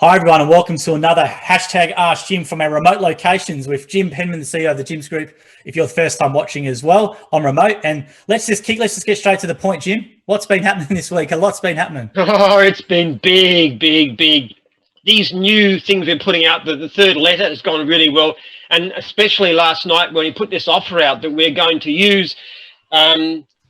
Hi everyone and welcome to another hashtag Ask Jim from our remote locations with Jim Penman, the CEO of the Jim's Group. If you're the first time watching as well, I'm remote, and let's just get straight to the point, Jim. What's been happening this week? A lot's been happening. Oh, it's been big. These new things we're putting out, the third letter has gone really well, and especially last night when we put this offer out that we're going to use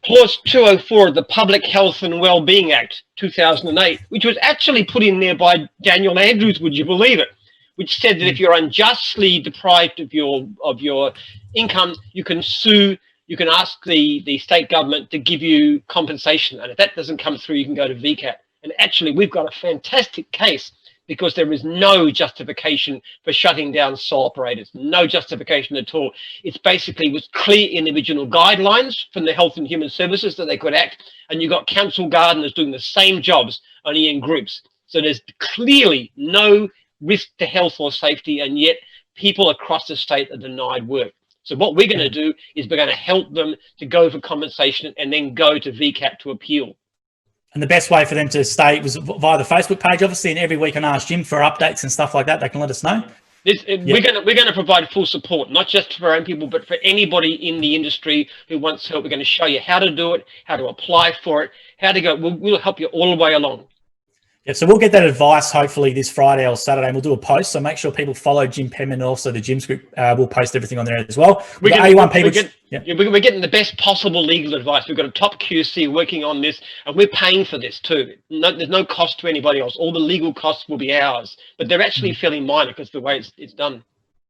Clause 204 of the Public Health and Wellbeing Act 2008, which was actually put in there by Daniel Andrews, would you believe it? Which said that if you're unjustly deprived of your income, you can sue. You can ask the state government to give you compensation, and if that doesn't come through, you can go to VCAT. And actually, we've got a fantastic case because there is no justification for shutting down sole operators. No justification at all. It's basically was clear in the original guidelines from the Health and Human Services that they could act, and you've got council gardeners doing the same jobs, only in groups. So there's clearly no risk to health or safety, and yet people across the state are denied work. So what we're going to do is we're going to help them to go for compensation and then go to VCAT to appeal. And the best way for them to stay was via the Facebook page, obviously, and every week on Ask Jim for updates and stuff like that. They can let us know. We're going to provide full support, not just for our own people, but for anybody in the industry who wants help. We're going to show you how to do it, how to apply for it, how to go. We'll help you all the way along. Yeah, so we'll get that advice hopefully this Friday or Saturday, and we'll do a post. So make sure people follow Jim Penman and also the Jim's Group. We'll post everything on there as well. We're getting the best possible legal advice. We've got a top QC working on this, and we're paying for this too. There's no cost to anybody else. All the legal costs will be ours, but they're actually fairly minor because the way it's done.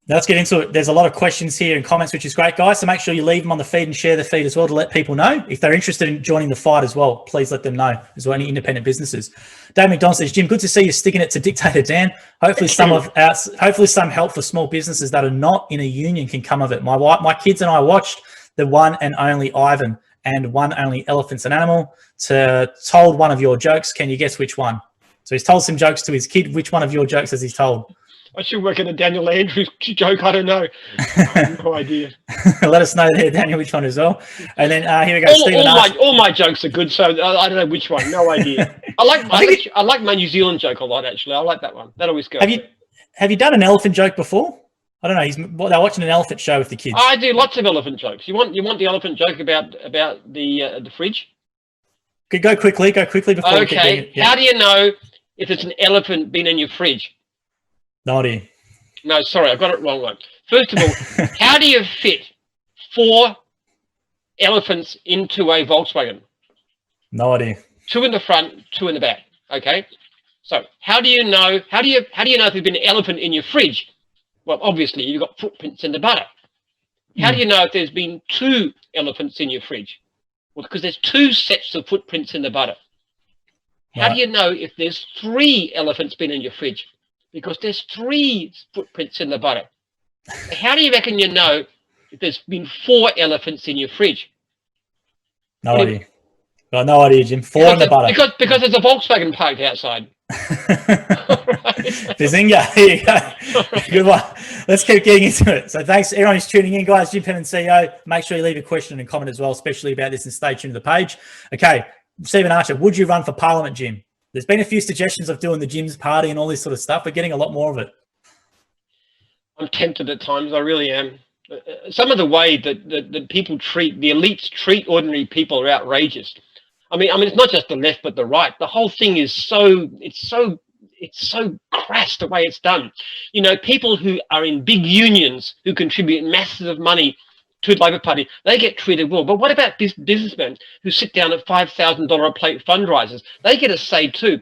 Now let's get into it. There's a lot of questions here and comments, which is great, guys. So make sure you leave them on the feed and share the feed as well to let people know. If they're interested in joining the fight as well, please let them know as well, any independent businesses. Dave McDonald says, Jim, good to see you sticking it to Dictator Dan. Hopefully some help for small businesses that are not in a union can come of it. My kids and I watched the One and Only Ivan and One Only Elephant's an Animal told one of your jokes. Can you guess which one? So he's told some jokes to his kid. Which one of your jokes has he told? I should work in a Daniel Andrews joke. I don't know. I have no idea. Let us know there, Daniel, which one as well. And then here we go. All my jokes are good, so I don't know which one. No idea. I like my New Zealand joke a lot, actually. I like that one. That always goes. Have you done an elephant joke before? I don't know. They're watching an elephant show with the kids. I do lots of elephant jokes. You want the elephant joke about the fridge? Go quickly before. Okay. How do you know if it's an elephant been in your fridge? No idea. No, sorry, I got it wrong one. First of all, how do you fit 4 elephants into a Volkswagen? No idea. 2 in the front, 2 in the back. Okay. So how do you know? How do you know if there's been an elephant in your fridge? Well, obviously you've got footprints in the butter. How do you know if there's been 2 elephants in your fridge? Well, because there's 2 sets of footprints in the butter. How do you know if there's 3 elephants been in your fridge? Because there's 3 footprints in the butter. How do you reckon you know if there's been 4 elephants in your fridge? No idea. Got no idea, Jim. 4 in the butter. Because there's a Volkswagen parked outside. Bazinga. Here you go. Right. Good one. Let's keep getting into it. So thanks everyone who's tuning in, guys. Jim Penman, CEO. Make sure you leave a question and comment as well, especially about this, and stay tuned to the page. Okay. Stephen Archer, would you run for Parliament, Jim? There's been a few suggestions of doing the Jim's party and all this sort of stuff. We're getting a lot more of it. I'm tempted at times. I really am. Some of the way that people treat, the elites treat ordinary people are outrageous. I mean, it's not just the left, but the right. The whole thing is it's so crass the way it's done. You know, people who are in big unions who contribute massive money to the Labor Party, they get treated well. But what about businessmen who sit down at $5,000 a plate fundraisers? They get a say too.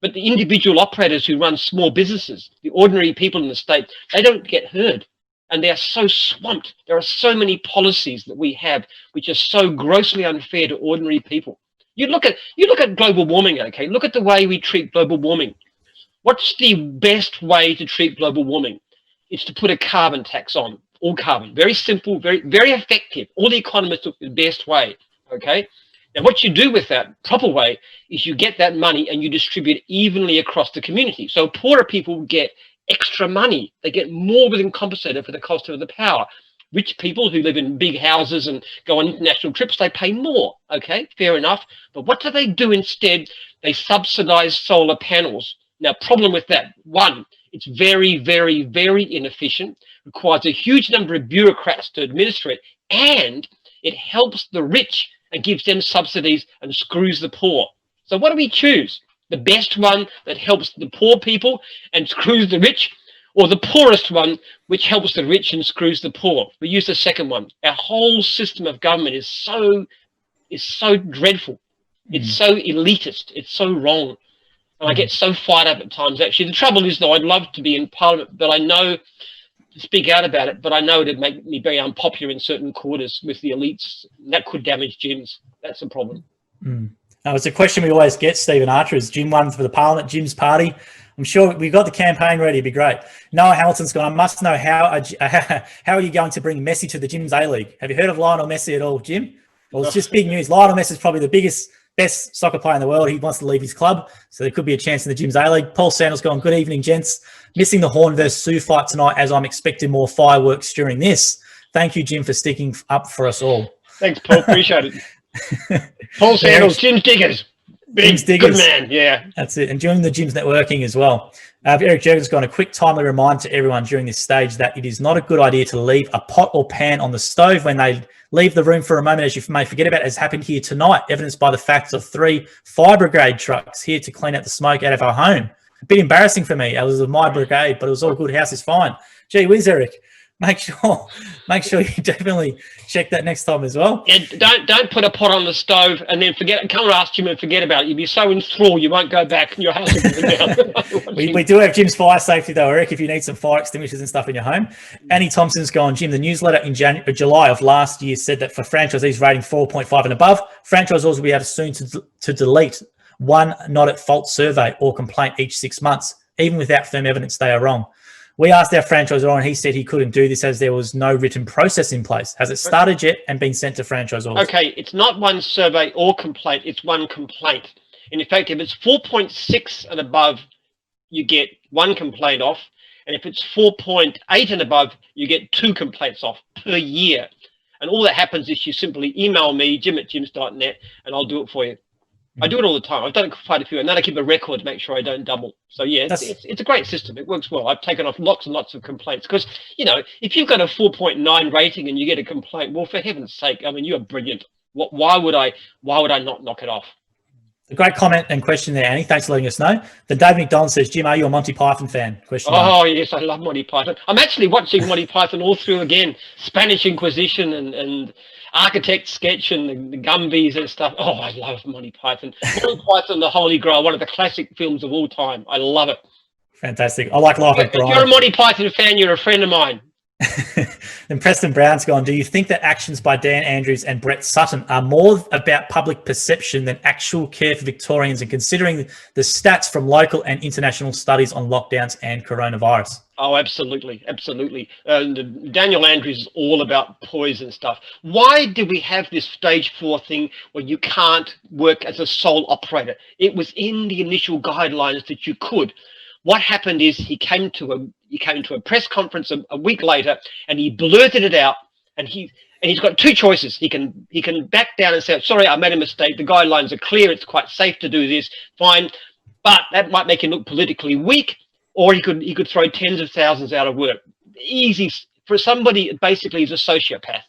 But the individual operators who run small businesses, the ordinary people in the state, they don't get heard. And they are so swamped. There are so many policies that we have which are so grossly unfair to ordinary people. You look at global warming, okay? Look at the way we treat global warming. What's the best way to treat global warming? It's to put a carbon tax on. All carbon, very simple, very effective. All the economists took the best way. Okay. Now, what you do with that proper way is you get that money and you distribute evenly across the community. So poorer people get extra money. They get more than compensated for the cost of the power. Rich people who live in big houses and go on international trips, they pay more. Okay, fair enough. But what do they do instead? They subsidize solar panels Now, problem with that, one, it's very, very, very inefficient, requires a huge number of bureaucrats to administer it, and it helps the rich and gives them subsidies and screws the poor. So what do we choose? The best one that helps the poor people and screws the rich, or the poorest one which helps the rich and screws the poor? We use the second one. Our whole system of government is so dreadful. It's so elitist. It's so wrong. And I get so fired up at times, actually. The trouble is, though, I'd love to be in Parliament, but I know to speak out about it, but I know it'd make me very unpopular in certain quarters with the elites. That could damage gyms. That's the problem. Now, it's a question we always get, Stephen Archer, is Jim won for the Parliament, Jim's party. I'm sure we've got the campaign ready. It'd be great. Noah Hamilton's gone, I must know how are you going to bring Messi to the Jim's A-League? Have you heard of Lionel Messi at all, Jim? Well, it's just big news. Lionel Messi is probably the best soccer player in the world. He wants to leave his club, so there could be a chance in the Jim's A-League. Paul Sanders gone, good evening, gents. Missing the Horn versus Sioux fight tonight as I'm expecting more fireworks during this. Thank you, Jim, for sticking up for us all. Thanks, Paul. Appreciate it. Paul Sanders, Jim's Diggers. Jim's Diggers. Good man, yeah. That's it. And join the Jim's networking as well. Eric Jurgen's got a quick, timely reminder to everyone during this stage that it is not a good idea to leave a pot or pan on the stove when they leave the room for a moment, as you may forget about, as happened here tonight, evidenced by the facts of 3 fire brigade trucks here to clean out the smoke out of our home. A bit embarrassing for me. It was my brigade, but it was all good. House is fine. Gee whiz, Eric. Make sure you definitely check that next time as well. Yeah, don't put a pot on the stove and then forget it. Come and ask Jim and forget about it. You'll be so enthralled you won't go back and your house will burn down. we do have Jim's fire safety though, Eric, if you need some fire extinguishers and stuff in your home. Annie Thompson's gone, Jim, the newsletter in July of last year said that for franchisees rating 4.5 and above, franchisors will be able soon to delete one not at fault survey or complaint each 6 months. Even without firm evidence, they are wrong. We asked our franchisor and he said he couldn't do this as there was no written process in place. Has it started yet and been sent to franchisors? Okay, it's not one survey or complaint, it's one complaint. And in fact, if it's 4.6 and above, you get 1 complaint off. And if it's 4.8 and above, you get 2 complaints off per year. And all that happens is you simply email me, jim@jims.net, and I'll do it for you. I do it all the time. I've done quite a few, and then I keep a record to make sure I don't double. So yeah, it's a great system. It works well. I've taken off lots and lots of complaints because, you know, if you've got a 4.9 rating and you get a complaint, well, for heaven's sake, I mean, you're brilliant. Why would I not knock it off? A great comment and question there, Annie. Thanks for letting us know. Then Dave McDonald says, Jim, are you a Monty Python fan? Question mark. Yes, I love Monty Python. I'm actually watching Monty Python all through again. Spanish Inquisition and Architect Sketch and the Gumbies and stuff. Oh, I love Monty Python. Monty Python, The Holy Grail, one of the classic films of all time. I love it. Fantastic. I like Life of Brian. If you're a Monty Python fan, you're a friend of mine. Then Preston Brown's gone, do you think that actions by Dan Andrews and Brett Sutton are more about public perception than actual care for Victorians, and considering the stats from local and international studies on lockdowns and coronavirus? Oh, absolutely. Absolutely. Daniel Andrews is all about poison stuff. Why do we have this stage 4 thing where you can't work as a sole operator? It was in the initial guidelines that you could. What happened is he came to a press conference a week later and he blurted it out, and he's got 2 choices. He can back down and say, sorry, I made a mistake. The guidelines are clear. It's quite safe to do this. Fine. But that might make him look politically weak, or he could throw tens of thousands out of work. Easy for somebody basically is a sociopath.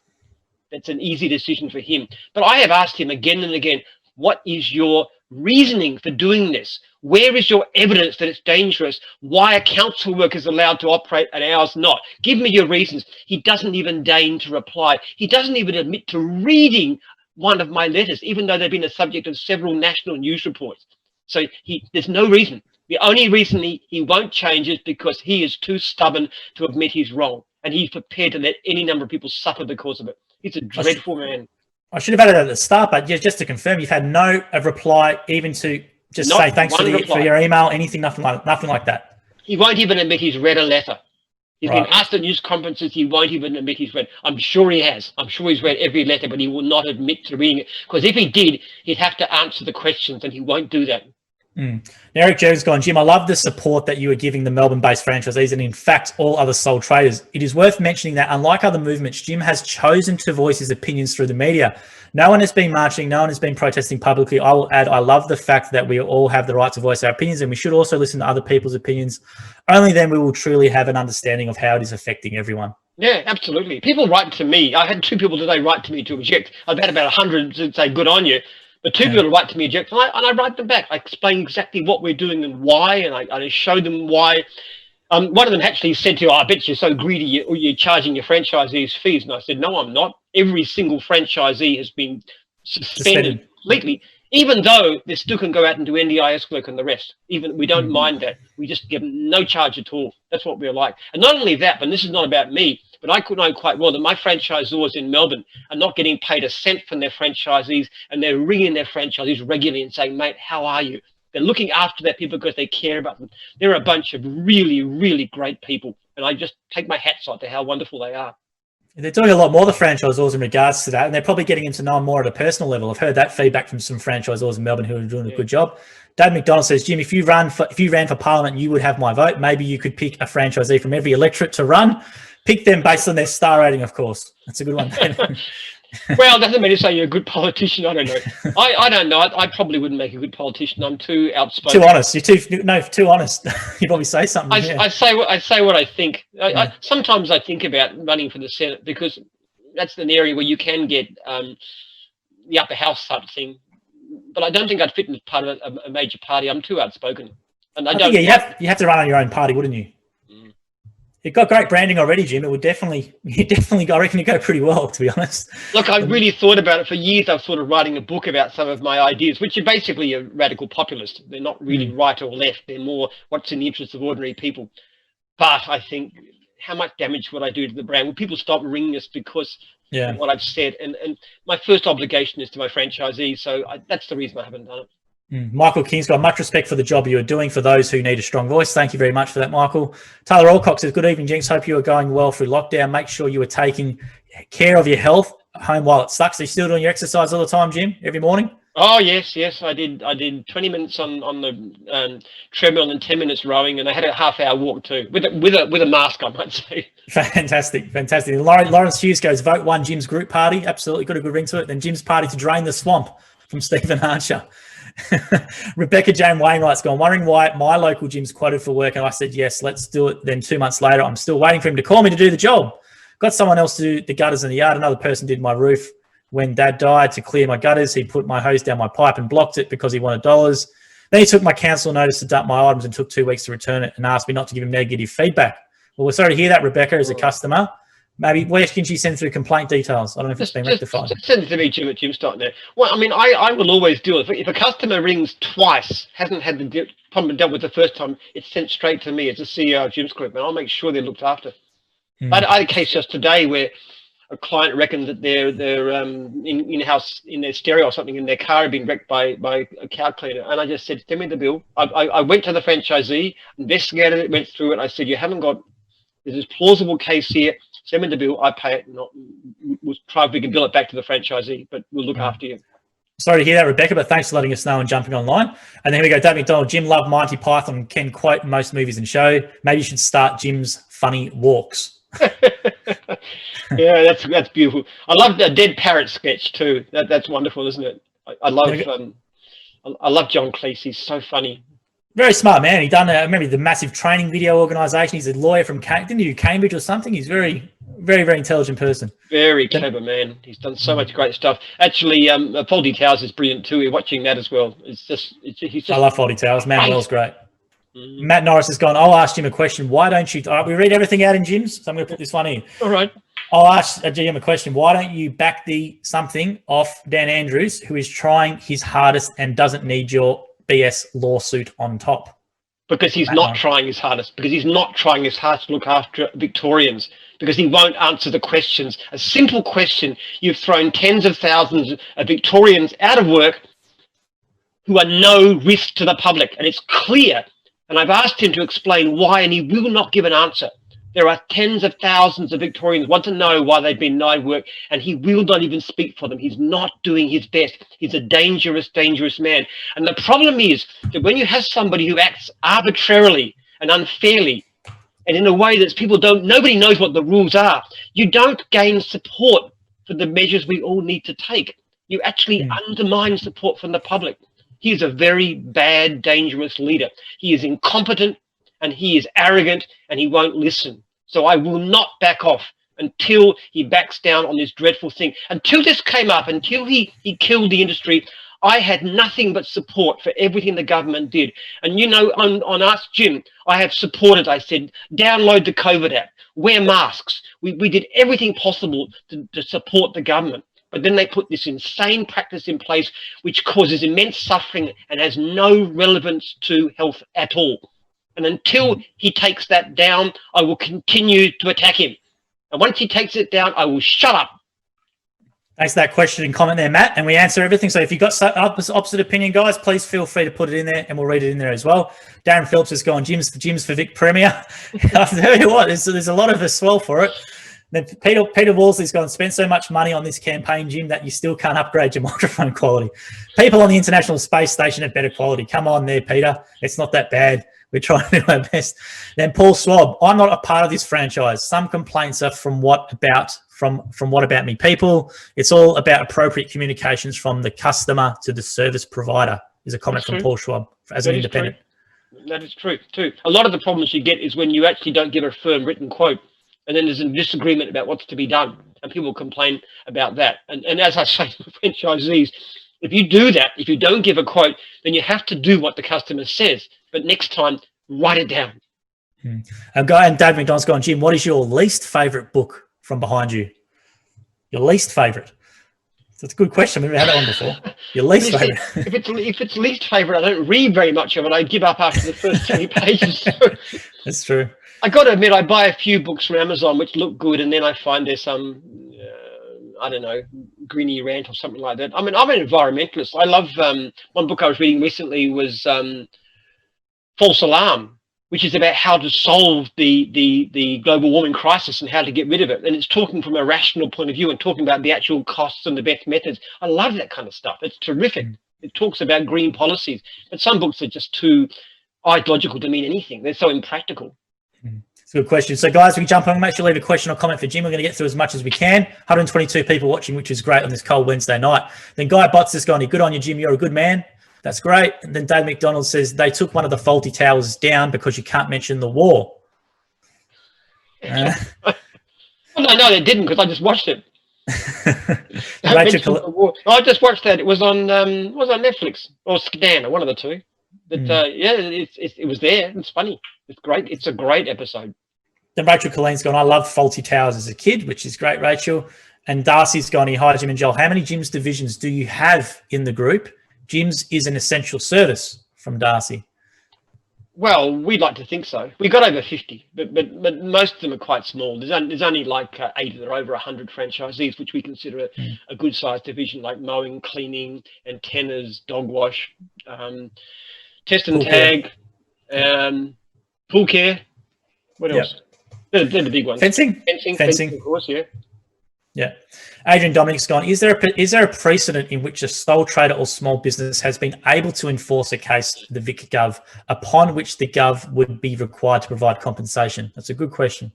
That's an easy decision for him. But I have asked him again and again, what is your reasoning for doing this? Where is your evidence that it's dangerous? Why are council workers allowed to operate and ours not? Give me your reasons. He doesn't even deign to reply. He doesn't even admit to reading one of my letters, even though they've been the subject of several national news reports. So there's no reason. The only reason he won't change is because he is too stubborn to admit he's wrong, and he's prepared to let any number of people suffer because of it. He's a dreadful man. I should have added at the start, but just to confirm, you've had no reply, even to just say thanks for your email, anything, nothing like that. He won't even admit he's read a letter. He's been asked at news conferences. He won't even admit he's read. I'm sure he has. I'm sure he's read every letter, but he will not admit to reading it. Because if he did, he'd have to answer the questions, and he won't do that. Eric Jones gone, Jim, I love the support that you are giving the Melbourne-based franchisees and in fact all other sole traders. It is worth mentioning that unlike other movements, Jim has chosen to voice his opinions through the media. No one has been marching, no one has been protesting publicly. I will add, I love the fact that we all have the right to voice our opinions and we should also listen to other people's opinions. Only then we will truly have an understanding of how it is affecting everyone. Yeah, absolutely. People write to me. I had 2 people today write to me to object. I've had about 100 to say good on you. But 2 people write to me object, and I write them back. I explain exactly what we're doing and why, and I show them why. One of them actually said to you, I bet you're so greedy you're charging your franchisees fees. And I said, no, I'm not. Every single franchisee has been suspended completely, even though they still can go out and do NDIS work and the rest. Even we don't mind that. We just give them no charge at all. That's what we're like. And not only that, but this is not about me, but I could know quite well that my franchisors in Melbourne are not getting paid a cent from their franchisees, and they're ringing their franchisees regularly and saying, mate, how are you? They're looking after their people because they care about them. They're a bunch of really, really great people, and I just take my hats off to how wonderful they are. They're doing a lot more, the franchisors, in regards to that, and they're probably getting him to know more at a personal level. I've heard that feedback from some franchisors in Melbourne who are doing a good job. Dave McDonald says, Jim, if you ran for Parliament, you would have my vote. Maybe you could pick a franchisee from every electorate to run. Pick them based on their star rating, of course. That's a good one. Well, doesn't mean to say you're a good politician. I don't know. I don't know. I probably wouldn't make a good politician. I'm too outspoken. Too honest. You're too honest. You probably say something. I say what I think. Sometimes I think about running for the Senate because that's an area where you can get the upper house type of thing. But I don't think I'd fit in as part of a major party. I'm too outspoken. And I don't. You have to run on your own party, wouldn't you? You've got great branding already, Jim. It would definitely, I reckon you go pretty well, to be honest. Look, I've really thought about it for years. I've sort of writing a book about some of my ideas, which are basically a radical populist. They're not really right or left. They're more what's in the interest of ordinary people. But I think, how much damage would I do to the brand? Would people stop ringing us because of what I've said? And my first obligation is to my franchisees. So that's the reason I haven't done it. Michael King's got much respect for the job you are doing for those who need a strong voice. Thank you very much for that, Michael. Taylor Alcock says, good evening, Jinx. Hope you are going well through lockdown. Make sure you are taking care of your health home while it sucks. Are you still doing your exercise all the time, Jim, every morning? Oh, yes. I did 20 minutes on the treadmill and 10 minutes rowing, and I had a half-hour walk too, with a mask, I might say. Fantastic. Lawrence Hughes goes, vote 1, Jim's group party. Absolutely, got a good ring to it. Then Jim's party to drain the swamp from Stephen Archer. Rebecca Jane Wainwright's gone, wondering why my local gym's quoted for work, and I said yes, let's do it. Then 2 months later, I'm still waiting for him to call me to do the job. Got someone else to do the gutters in the yard. Another person did my roof. When Dad died, to clear my gutters, he put my hose down my pipe and blocked it because he wanted dollars. Then he took my council notice to dump my items and took 2 weeks to return it and asked me not to give him negative feedback. Well, we're sorry to hear that, Rebecca, as a customer. Maybe where can she send through complaint details? I don't know if it's been rectified. Send it to me, Jim, at Jim.net. Well, I mean, I will always do it. If a customer rings twice, hasn't had the problem dealt with the first time, it's sent straight to me as the CEO of Jim's Group, and I'll make sure they're looked after. I had a case just today where a client reckoned that their in-house, in their stereo or something in their car had been wrecked by a cow cleaner, and I just said, send me the bill. I went to the franchisee, investigated it, went through it. I said, there's this plausible case here. Send me the bill, I pay it, and we'll try if we can bill it back to the franchisee, but we'll look after you. Sorry to hear that, Rebecca, but thanks for letting us know and jumping online. And then here we go, Dave McDonald. Jim loved Monty Python, can quote most movies and show. Maybe you should start Jim's funny walks. Yeah, that's beautiful. I love the dead parrot sketch too. That's wonderful, isn't it? I love John Cleese. He's so funny. Very smart man. He done, I remember the massive training video organisation. He's a lawyer from Cambridge or something. He's very, very intelligent person. Very clever man. He's done so much great stuff. Actually, Fawlty Towers is brilliant too. We're watching that as well. He's just. I love Fawlty Towers. Manuel's great. Matt Norris has gone, I'll ask Jim a question. Why don't you, we read everything out in Jim's, so I'm going to put this one in. All right. I'll ask Jim a question. Why don't you back something off Dan Andrews, who is trying his hardest and doesn't need your BS lawsuit on top? Because he's not trying his hardest. Because he's not trying his hardest to look after Victorians. Because he won't answer the questions. A simple question. You've thrown tens of thousands of Victorians out of work who are no risk to the public. And it's clear. And I've asked him to explain why, and he will not give an answer. There are tens of thousands of Victorians want to know why they've been denied work, and he will not even speak for them. He's not doing his best. He's a dangerous, dangerous man. And the problem is that when you have somebody who acts arbitrarily and unfairly, and in a way that nobody knows what the rules are, you don't gain support for the measures we all need to take. You actually undermine support from the public. He is a very bad, dangerous leader. He is incompetent and he is arrogant and he won't listen. So I will not back off until he backs down on this dreadful thing. Until this came up, until he killed the industry, I had nothing but support for everything the government did. And you know, on Ask Jim, I have supported, I said, download the COVID app, wear masks. We did everything possible to support the government. But then they put this insane practice in place, which causes immense suffering and has no relevance to health at all. And until he takes that down, I will continue to attack him. And once he takes it down, I will shut up. Thanks for that question and comment there, Matt. And we answer everything. So if you've got opposite opinion, guys, please feel free to put it in there and we'll read it in there as well. Darren Phillips has gone, Jim's for Vic Premier. I'll tell you what, there's a lot of us swell for it. Then Peter Wolseley's gone, spent so much money on this campaign, Jim, that you still can't upgrade your microphone quality. People on the International Space Station have better quality. Come on there, Peter. It's not that bad. We're trying to do our best. Then Paul Swab, I'm not a part of this franchise. Some complaints are from what about me people. It's all about appropriate communications from the customer to the service provider, is a comment from Paul Schwab as an independent. That is true too. A lot of the problems you get is when you actually don't give a firm written quote, and then there's a disagreement about what's to be done, and people complain about that. And as I say to franchisees, if you do that, if you don't give a quote, then you have to do what the customer says. But next time, write it down. And Dave McDonald's gone, Jim, what is your least favourite book from behind you? Your least favourite? That's a good question. We've never had that one before. Your least favourite? If it's least favourite, I don't read very much of it. I give up after the first 20 pages. So that's true. I got to admit, I buy a few books from Amazon which look good, and then I find there's some, I don't know, greeny rant or something like that. I mean, I'm an environmentalist. I love one book I was reading recently was False Alarm, which is about how to solve the global warming crisis and how to get rid of it. And it's talking from a rational point of view and talking about the actual costs and the best methods. I love that kind of stuff. It's terrific. It talks about green policies, but some books are just too ideological to mean anything. They're so impractical. It's a good question. So, guys, we can jump on. Make sure you leave a question or comment for Jim. We're going to get through as much as we can. 122 people watching, which is great on this cold Wednesday night. Then Guy Botts has gone, good on you, Jim. You're a good man. That's great. And then Dave McDonald says they took one of the faulty towers down because you can't mention the war. Well, no, they didn't, because I just watched it. I just watched that. It was on Netflix or Stan, or one of the two. But yeah, it was there. It's funny. It's great. It's a great episode. Then Rachel Colleen's gone, I loved Faulty Towers as a kid, which is great, Rachel. And Darcy's gone, hi, Jim and Joel. How many Jim's divisions do you have in the group? Jim's is an essential service, from Darcy. Well, we'd like to think so. We've got over 50, but most of them are quite small. There's only like 8 that are over 100 franchisees, which we consider a good sized division, like mowing, cleaning, antennas, dog wash, test and tag, pool care. What else? They're the big ones. Fencing, of course, yeah. Yeah. Adrian Dominic's gone, is there a precedent in which a sole trader or small business has been able to enforce a case, the Vic Gov, upon which the Gov would be required to provide compensation? That's a good question.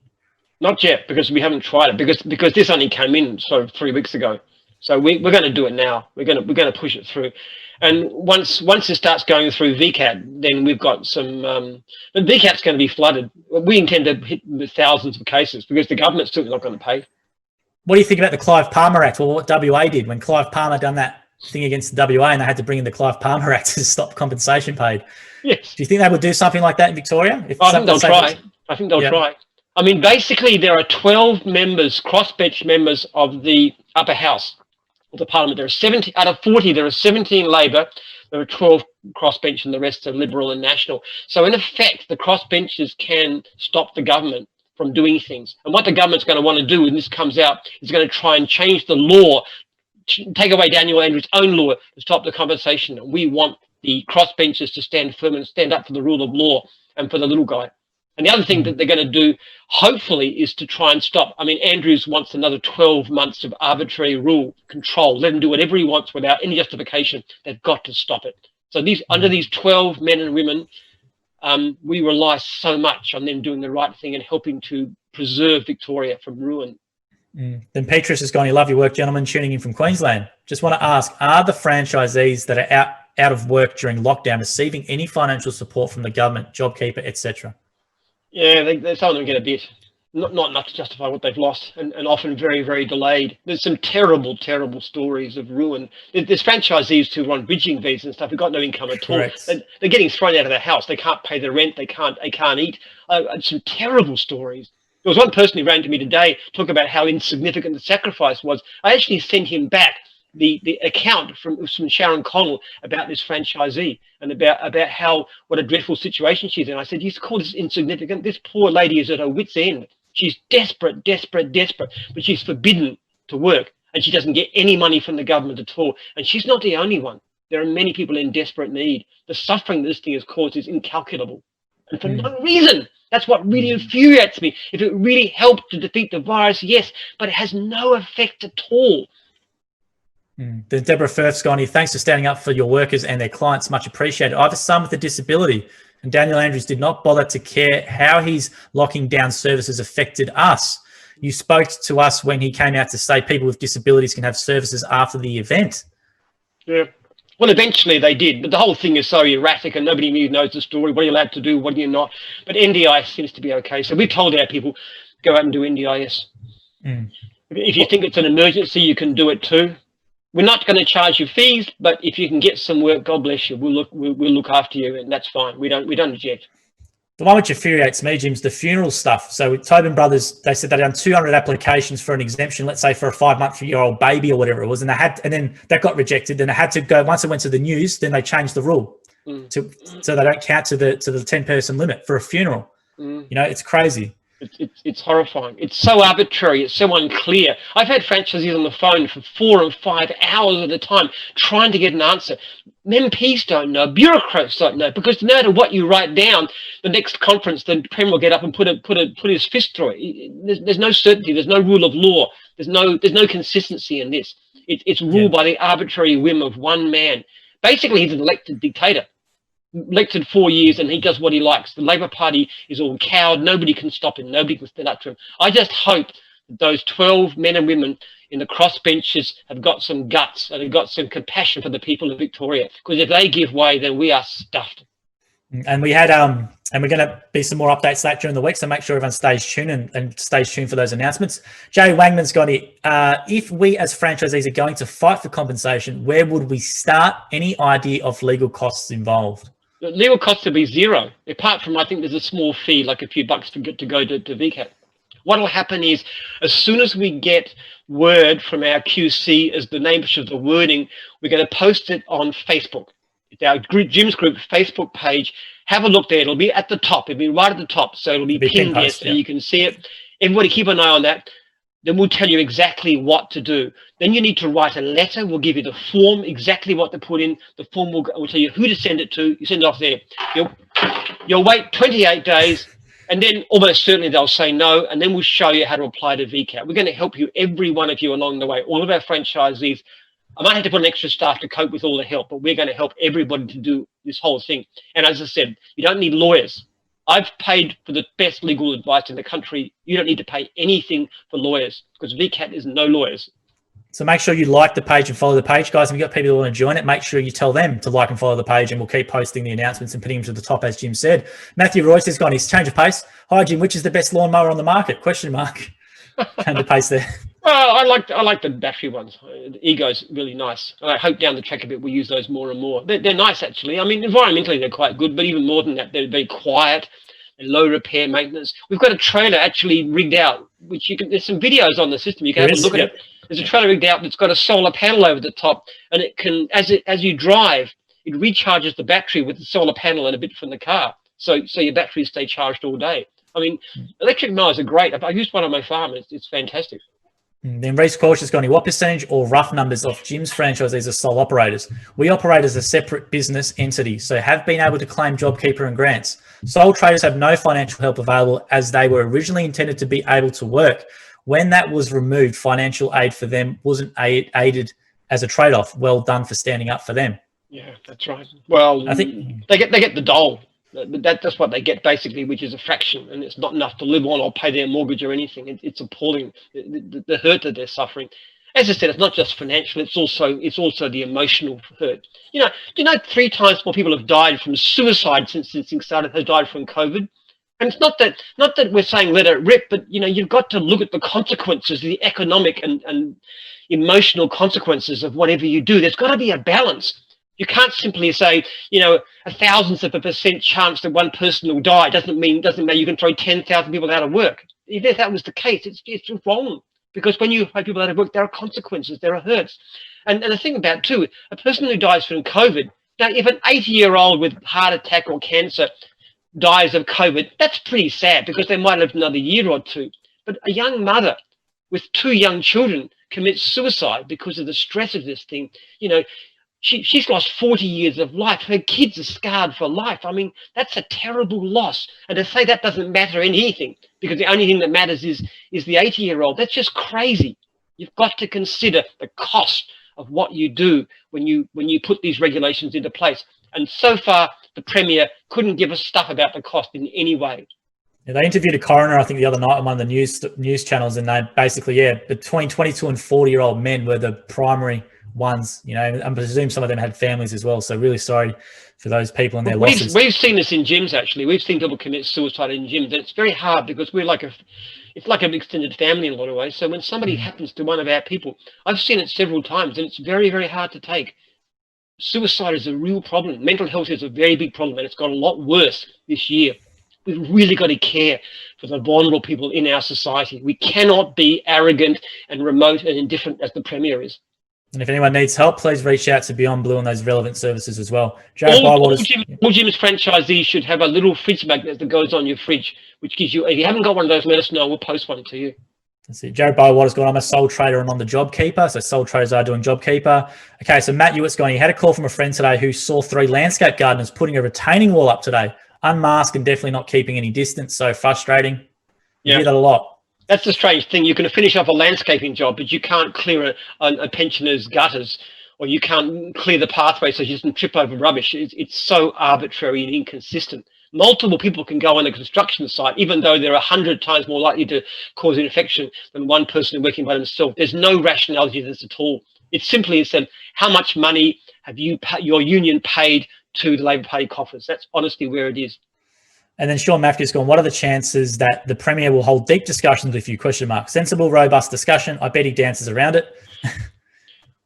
Not yet, because we haven't tried it, because this only came in 3 weeks ago. So we're going to do it now. We're going to push it through. And once it starts going through VCAT, then we've got some. But VCAT's going to be flooded. We intend to hit with thousands of cases because the government's still not going to pay. What do you think about the Clive Palmer Act, or what WA did when Clive Palmer done that thing against the WA and they had to bring in the Clive Palmer Act to stop compensation paid? Yes. Do you think they would do something like that in Victoria? I think they'll try. Try. I mean, basically, there are 12 members, crossbench members of the upper house of the parliament. There are 70 out of 40. There are 17 Labor. There are 12 crossbench, and the rest are Liberal and National. So, in effect, the crossbenchers can stop the government from doing things. And what the government's going to want to do when this comes out is going to try and change the law, take away Daniel Andrews' own law to stop the compensation. We want the crossbenchers to stand firm and stand up for the rule of law and for the little guy. And the other thing that they're going to do, hopefully, is to try and stop. I mean, Andrews wants another 12 months of arbitrary rule control. Let him do whatever he wants without any justification. They've got to stop it. So under these 12 men and women, we rely so much on them doing the right thing and helping to preserve Victoria from ruin. Then Petrus has gone, "You love your work, gentlemen, tuning in from Queensland. Just want to ask, are the franchisees that are out of work during lockdown receiving any financial support from the government, JobKeeper, etc.?" Yeah, some of them get a bit, not enough to justify what they've lost, and often very, very delayed. There's some terrible, terrible stories of ruin. There's franchisees who are on bridging visas and stuff who've got no income at all. They're getting thrown out of their house. They can't pay the rent. They can't eat. Some terrible stories. There was one person who ran to me today talking about how insignificant the sacrifice was. I actually sent him back the account from Sharon Connell about this franchisee and about how what a dreadful situation she's in. I said, "You call this insignificant? This poor lady is at her wit's end. She's desperate, but she's forbidden to work, and she doesn't get any money from the government at all. And she's not the only one. There are many people in desperate need. The suffering this thing has caused is incalculable, and for no reason." That's what really infuriates me. If it really helped to defeat the virus, yes, but it has no effect at all. Then Deborah Firth's gone here. "Thanks for standing up for your workers and their clients. Much appreciated. I have a son with a disability, and Daniel Andrews did not bother to care how his locking down services affected us. You spoke to us when he came out to say people with disabilities can have services after the event." Yeah. Well, eventually they did, but the whole thing is so erratic and nobody really knows the story. What are you allowed to do? What are you not? But NDIS seems to be okay. So we told our people, go out and do NDIS. If you think it's an emergency, you can do it too. We're not going to charge you fees, but if you can get some work, God bless you. We'll look after you, and that's fine. We don't object. The one which infuriates me, Jim, is the funeral stuff. So with Tobin Brothers, they said they done 200 applications for an exemption, let's say for a 5-month-old baby or whatever it was, and then that got rejected. Then they had to go, once it went to the news, then they changed the rule so they don't count to the 10-person limit for a funeral. You know, it's crazy. It's horrifying. It's so arbitrary. It's so unclear. I've had franchisees on the phone for 4 and 5 hours at a time trying to get an answer. MPs don't know. Bureaucrats don't know, because no matter what you write down, the next conference, the Premier will get up and put his fist through it. There's no certainty. There's no rule of law. There's no consistency in this. It's ruled by the arbitrary whim of one man. Basically, he's an elected dictator. Elected 4 years and he does what he likes. The Labor Party is all cowed. Nobody can stop him. Nobody can stand up to him. I just hope that those 12 men and women in the crossbenches have got some guts and have got some compassion for the people of Victoria, because if they give way, then we are stuffed. And we had and we're going to be some more updates that during the week, so make sure everyone stays tuned and stays tuned for those announcements. Jay Wangman's got it. If we as franchisees are going to fight for compensation, where would we start? Any idea of legal costs involved? The legal costs will be zero, apart from, I think there's a small fee, like a few bucks to go to VCAT. What will happen is, as soon as we get word from our QC as the name of the wording, we're going to post it on Facebook. It's our Jim's Group Facebook page. Have a look there. It'll be at the top. It'll be right at the top. So it'll be pinned there so you can see it. Everybody keep an eye on that. Then we'll tell you exactly what to do. Then you need to write a letter. We'll give you the form, exactly what to put in. The form will tell you who to send it to. You send it off there. You'll wait 28 days, and then almost certainly they'll say no, and then we'll show you how to apply to VCAT. We're going to help you, every one of you along the way, all of our franchisees. I might have to put an extra staff to cope with all the help, but we're going to help everybody to do this whole thing. And as I said, you don't need lawyers. I've paid for the best legal advice in the country. You don't need to pay anything for lawyers, because VCAT is no lawyers. So make sure you like the page and follow the page, guys. If you've got people who want to join it, make sure you tell them to like and follow the page, and we'll keep posting the announcements and putting them to the top, as Jim said. Matthew Royce has gone his change of pace. Hi, Jim, which is the best lawnmower on the market? Question mark. Change of pace there. Well, I like the battery ones. The Ego's really nice. And I hope down the track a bit we'll use those more and more. They're nice, actually. I mean, environmentally, they're quite good, but even more than that, they're very quiet and low repair maintenance. We've got a trailer actually rigged out, which you can, there's some videos on the system. You can have a look at it. There's a trailer rigged out that's got a solar panel over the top, and it can, as you drive, it recharges the battery with the solar panel and a bit from the car. So your batteries stay charged all day. I mean, electric mowers are great. I've used one on my farm. It's fantastic. Then Reese Quelch has gone, what percentage or rough numbers of Jim's franchisees are sole operators? We operate as a separate business entity, so have been able to claim JobKeeper and grants. Sole traders have no financial help available as they were originally intended to be able to work. When that was removed, financial aid for them wasn't aided as a trade-off. Well done for standing up for them. Yeah, that's right. Well, I think they get the dole. That's what they get basically, which is a fraction, and it's not enough to live on or pay their mortgage or anything. It's appalling, the hurt that they're suffering. As I said, it's not just financial; it's also the emotional hurt. You know, 3 times more people have died from suicide since this thing started has died from COVID. And it's not that we're saying let it rip, but you've got to look at the consequences, the economic and emotional consequences of whatever you do. There's got to be a balance. You can't simply say, a thousandth of a percent chance that one person will die doesn't mean you can throw 10,000 people out of work. If that was the case, it's wrong. Because when you throw people out of work, there are consequences, there are hurts. And the thing about too, a person who dies from COVID, now if an 80-year-old with heart attack or cancer dies of COVID, that's pretty sad because they might live another year or two. But a young mother with 2 young children commits suicide because of the stress of this thing. She's lost 40 years of life. Her kids are scarred for life. I mean, that's a terrible loss. And to say that doesn't matter anything because the only thing that matters is the 80-year-old, that's just crazy. You've got to consider the cost of what you do when you put these regulations into place. And so far, the Premier couldn't give us stuff about the cost in any way. Yeah, they interviewed a coroner, I think, the other night on one of the news channels, and they basically, between 22 and 40-year-old men were the primary ones. I presume some of them had families as well. So really sorry for those people and their losses. We've seen this in gyms, actually. We've seen people commit suicide in gyms, and it's very hard because it's like an extended family in a lot of ways. So when somebody happens to one of our people, I've seen it several times, and it's very, very hard to take. Suicide is a real problem. Mental health is a very big problem, and it's got a lot worse this year. We've really got to care for the vulnerable people in our society. We cannot be arrogant and remote and indifferent as the Premier is. And if anyone needs help, please reach out to Beyond Blue on those relevant services as well. All gyms franchisees should have a little fridge magnet that goes on your fridge, which gives you, if you haven't got one of those, let us know. We'll post one to you. That's it. Jared Bywater's gone, I'm a sole trader and on the JobKeeper. So sole traders are doing JobKeeper. Okay, so Matt Hewitt's gone, he had a call from a friend today who saw 3 landscape gardeners putting a retaining wall up today, unmasked and definitely not keeping any distance. So frustrating. You hear that a lot. That's the strange thing. You can finish off a landscaping job, but you can't clear a pensioner's gutters, or you can't clear the pathway so you doesn't trip over rubbish. It's so arbitrary and inconsistent. Multiple people can go on a construction site, even though they're 100 times more likely to cause an infection than one person working by themselves. There's no rationality to this at all. It simply said, how much money have your union paid to the Labor Party coffers? That's honestly where it is. And then Sean Matthew's gone, what are the chances that the Premier will hold deep discussions with you? ? Sensible, robust discussion. I bet he dances around it.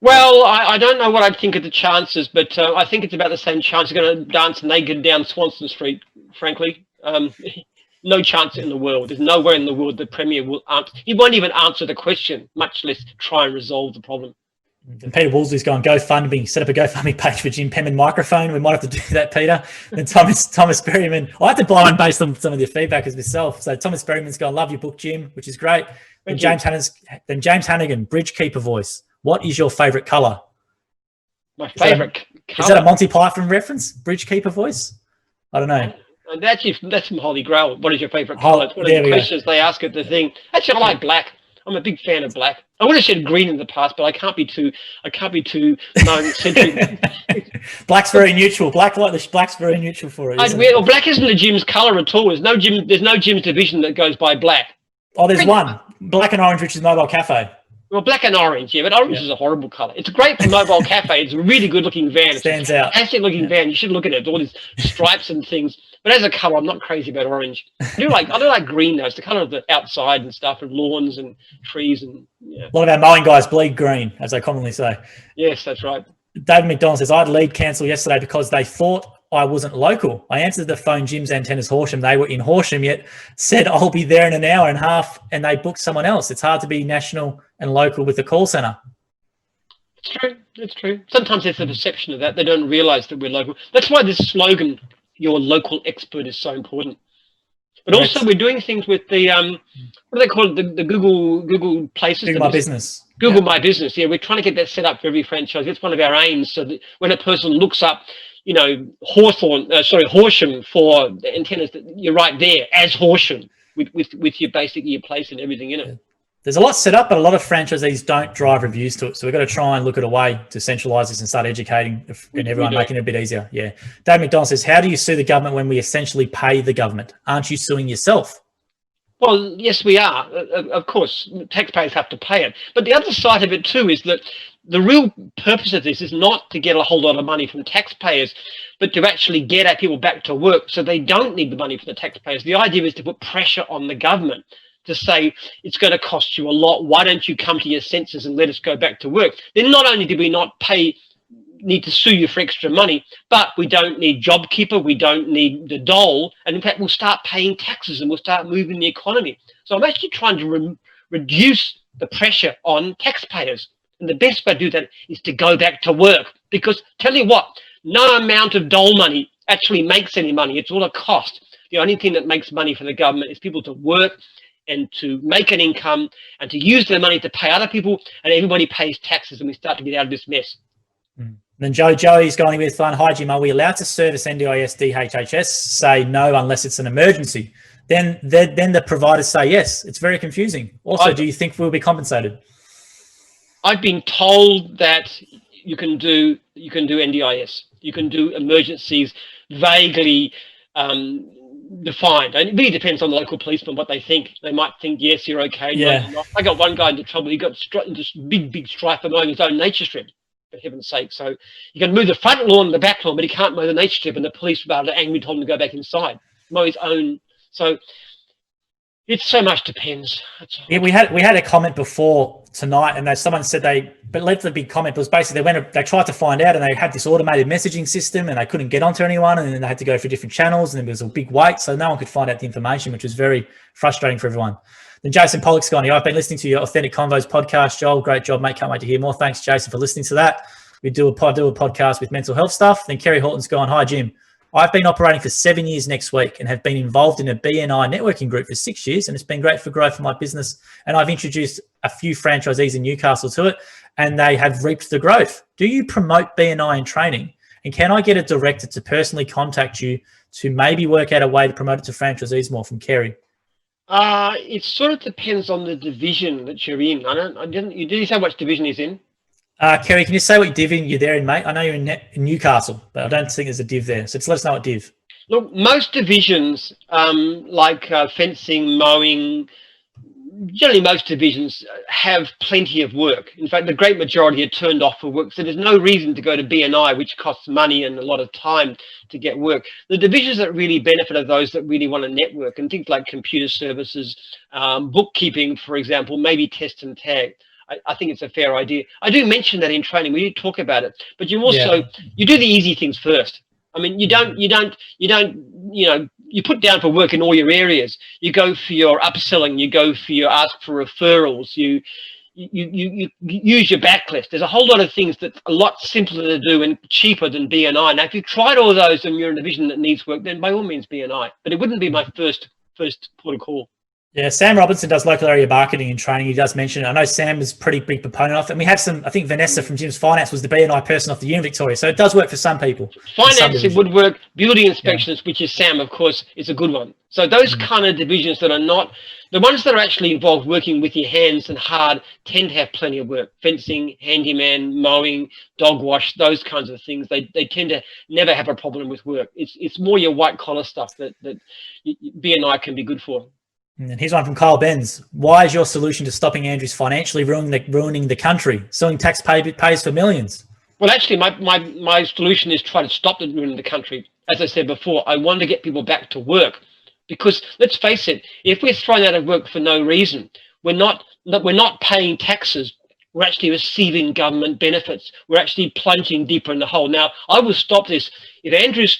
Well, I don't know what I think of the chances, but I think it's about the same chance you're going to dance naked down Swanston Street, frankly. No chance in the world. There's nowhere in the world the Premier will answer. He won't even answer the question, much less try and resolve the problem. And Peter Woolsey's going, GoFundMe, set up a GoFundMe page for Jim Penman microphone. We might have to do that, Peter. And Thomas Berryman, I had to buy one based on some of the feedback as myself. So Thomas Berryman's going, love your book, Jim, which is great. Then James Hannigan, Bridge Keeper voice. What is your favourite colour? My favourite colour? Is that a Monty Python reference? Bridge Keeper voice? I don't know. That's some holy grail. What is your favourite colour? It's one of the questions they ask at the thing. Actually, I like black. I'm a big fan of black. I would have said green in the past, but I can't be too centric. Black's very neutral. Black's very neutral for it. Well, black isn't a gym's colour at all. There's no gym's division that goes by black. Oh, there's one. Black and orange, which is Mobile Cafe. Well, black and orange, yeah, but orange is a horrible colour. It's great for Mobile Cafe. It's a really good-looking van. Stands out. Fantastic looking van. You should look at it. All these stripes and things. But as a colour, I'm not crazy about orange. I do like green, though. It's the colour of the outside and stuff, and lawns and trees. And a lot of our mowing guys bleed green, as they commonly say. Yes, that's right. David McDonald says, I had lead cancel yesterday because they thought I wasn't local. I answered the phone, Jim's Antennas Horsham. They were in Horsham, yet said I'll be there in an hour and a half, and they booked someone else. It's hard to be national and local with the call centre. It's true. It's true. Sometimes there's a perception of that. They don't realise that we're local. That's why this slogan, your local expert, is so important. But also we're doing things with the what do they call it? The Google Places. Google My Business. Google My Business. Yeah, we're trying to get that set up for every franchise. That's one of our aims. So that when a person looks up, you know, Horsham for the antennas, that you're right there as Horsham with your your place and everything in it. Yeah. There's a lot set up, but a lot of franchisees don't drive reviews to it. So we've got to try and look at a way to centralise this and start educating and everyone, making it a bit easier. Yeah. Dave McDonald says, how do you sue the government when we essentially pay the government? Aren't you suing yourself? Well, yes, we are. Of course, taxpayers have to pay it. But the other side of it too is that the real purpose of this is not to get a whole lot of money from taxpayers, but to actually get our people back to work so they don't need the money from the taxpayers. The idea is to put pressure on the government to say, it's going to cost you a lot. Why don't you come to your senses and let us go back to work? Then not only do we not need to sue you for extra money, but we don't need JobKeeper, we don't need the dole, and in fact we'll start paying taxes and we'll start moving the economy. So I'm actually trying to reduce the pressure on taxpayers, and the best way to do that is to go back to work, because tell you what, no amount of dole money actually makes any money. It's all a cost. The only thing that makes money for the government is people to work and to make an income and to use their money to pay other people, and everybody pays taxes and we start to get out of this mess. Then Joey's going with fun. Hi, Jim. Are we allowed to service NDIS DHHS? Say no unless it's an emergency. Then the providers say yes. It's very confusing. Also, do you think we'll be compensated? I've been told that you can do NDIS. You can do emergencies vaguely defined. And it really depends on the local policeman what they think. They might think yes, you're okay. Yeah. No, I got one guy into trouble. He got into this big strife for mowing his own nature strip. For heaven's sake. So you can move the front lawn and the back lawn, but he can't mow the nature strip, and the police were able to angrily told him to go back inside, mow his own. So it's so much depends. Yeah, we had a comment before tonight, and someone said but left the big comment. It was basically they tried to find out, and they had this automated messaging system, and they couldn't get onto anyone, and then they had to go for different channels, and there was a big wait, so no one could find out the information, which was very frustrating for everyone. Then Jason Pollock's gone here. I've been listening to your Authentic Convos podcast, Joel. Great job, mate. Can't wait to hear more. Thanks, Jason, for listening to that. We do a podcast with mental health stuff. Then Kerry Horton's gone, hi, Jim. I've been operating for 7 years next week and have been involved in a BNI networking group for 6 years, and it's been great for growth for my business. And I've introduced a few franchisees in Newcastle to it, and they have reaped the growth. Do you promote BNI in training? And can I get a director to personally contact you to maybe work out a way to promote it to franchisees more? From Kerry. It sort of depends on the division that you're in. You didn't say which division he's in. Kerry, can you say what division you're there in, mate? I know you're in Newcastle, but I don't think there's a div there. So just let us know what div. Look, most divisions, like fencing, mowing, generally most divisions have plenty of work. In fact, the great majority are turned off for work. So there's no reason to go to BNI, which costs money and a lot of time to get work. The divisions that really benefit are those that really want to network, and things like computer services, bookkeeping, for example, maybe test and tag. I think it's a fair idea. I do mention that in training. We do talk about it, but you also you do the easy things first. I mean, you put down for work in all your areas. You go for your upselling. You go for your ask for referrals. You use your backlist. There's a whole lot of things that's a lot simpler to do and cheaper than BNI. Now, if you've tried all those and you're in a division that needs work, then by all means BNI. But it wouldn't be my first port of call. Yeah, Sam Robinson does local area marketing and training. He does mention it. I know Sam is a pretty big proponent of it. And we have some, I think Vanessa from Jim's Finance was the BNI person off the Uni Victoria. So it does work for some people. Finance, it would work. Beauty inspections, which is Sam, of course, is a good one. So those kind of divisions that are not, the ones that are actually involved working with your hands and hard tend to have plenty of work. Fencing, handyman, mowing, dog wash, those kinds of things. They tend to never have a problem with work. It's more your white collar stuff that BNI can be good for. And here's one from Kyle Benz. Why is your solution to stopping Andrews financially ruining the country? Suing taxpayers for millions. Well, actually, my solution is try to stop it ruining the country. As I said before, I want to get people back to work, because let's face it, if we're thrown out of work for no reason, we're not paying taxes. We're actually receiving government benefits. We're actually plunging deeper in the hole. Now, I will stop this. If Andrews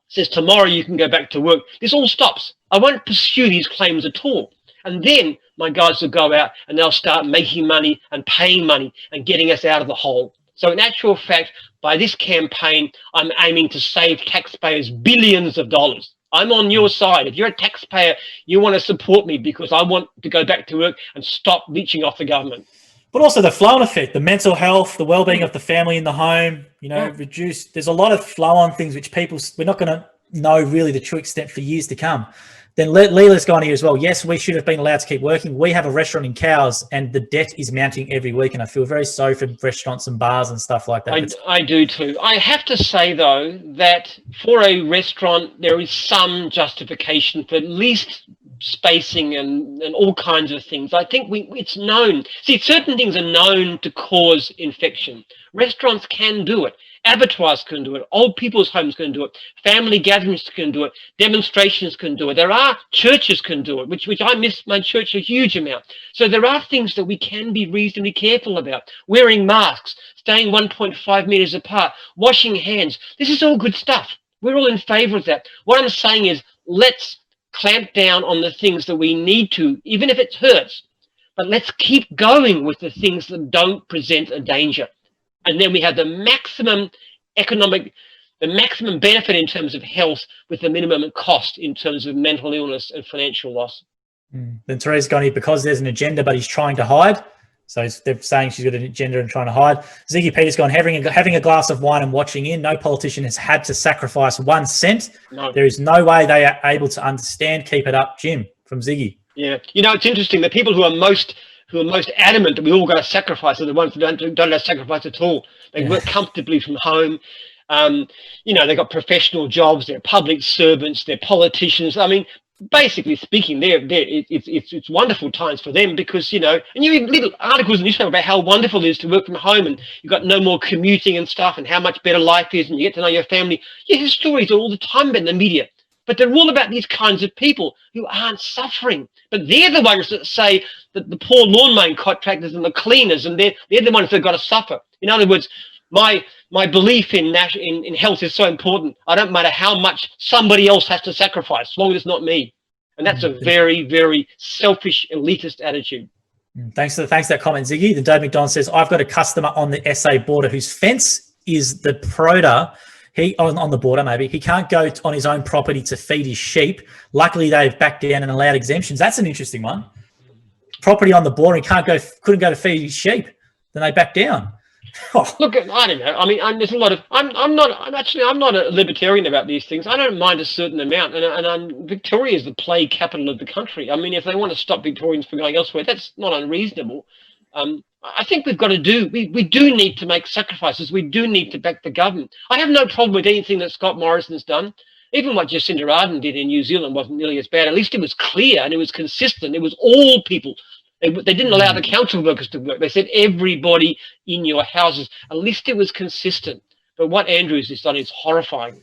says tomorrow you can go back to work, this all stops. I won't pursue these claims at all. And then my guys will go out and they'll start making money and paying money and getting us out of the hole. So in actual fact, by this campaign, I'm aiming to save taxpayers billions of dollars. I'm on your side. If you're a taxpayer, you want to support me because I want to go back to work and stop leeching off the government. But also the flow-on effect, the mental health, the well-being of the family in the home, reduce. There's a lot of flow-on things which we're not going to know really the true extent for years to come. Then Leela's gone here as well. Yes, we should have been allowed to keep working. We have a restaurant in Cowes and the debt is mounting every week. And I feel very sorry for restaurants and bars and stuff like that. I do too. I have to say, though, that for a restaurant, there is some justification for at least spacing and all kinds of things. I think it's known. See, certain things are known to cause infection. Restaurants can do it. Abattoirs can do it. Old people's homes can do it. Family gatherings can do it. Demonstrations can do it. There are churches can do it, which I miss my church a huge amount. So there are things that we can be reasonably careful about. Wearing masks, staying 1.5 meters apart, washing hands. This is all good stuff. We're all in favor of that. What I'm saying is let's clamp down on the things that we need to, even if it hurts. But let's keep going with the things that don't present a danger. And then we have the maximum benefit in terms of health with the minimum cost in terms of mental illness and financial loss. Then Teresa's gone here because there's an agenda, but he's trying to hide. So they're saying she's got an agenda and trying to hide. Ziggy Peter's gone, having a glass of wine and watching in. No politician has had to sacrifice 1 cent. No. There is no way they are able to understand. Keep it up, Jim, from Ziggy. Yeah. It's interesting. The people who are most adamant that we all got to sacrifice are the ones that don't have to sacrifice at all. They work comfortably from home. They've got professional jobs. They're public servants. They're politicians. I mean, basically speaking, it's wonderful times for them because, and you read little articles in the newspaper about how wonderful it is to work from home and you've got no more commuting and stuff and how much better life is and you get to know your family. You hear stories all the time in the media. But they're all about these kinds of people who aren't suffering. But they're the ones that say that the poor lawn mowing contractors and the cleaners, and they're the ones that have got to suffer. In other words, my belief in health is so important. I don't matter how much somebody else has to sacrifice, as long as it's not me. And that's a very, very selfish, elitist attitude. Thanks for that comment, Ziggy. Then Dave McDonald says, I've got a customer on the SA border whose fence is the Proda. On the border, maybe. He can't go on his own property to feed his sheep. Luckily, they've backed down and allowed exemptions. That's an interesting one. Property on the border, he couldn't go to feed his sheep. Then they back down. Oh. Look, I don't know. I mean, there's a lot of. I'm not a libertarian about these things. I don't mind a certain amount, and Victoria is the plague capital of the country. I mean, if they want to stop Victorians from going elsewhere, that's not unreasonable. I think we do need to make sacrifices. We do need to back the government. I have no problem with anything that Scott Morrison's done. Even what Jacinda Ardern did in New Zealand wasn't nearly as bad. At least it was clear and it was consistent. It was all people. They didn't allow the council workers to work. They said everybody in your houses. At least it was consistent. But what Andrews has done is horrifying.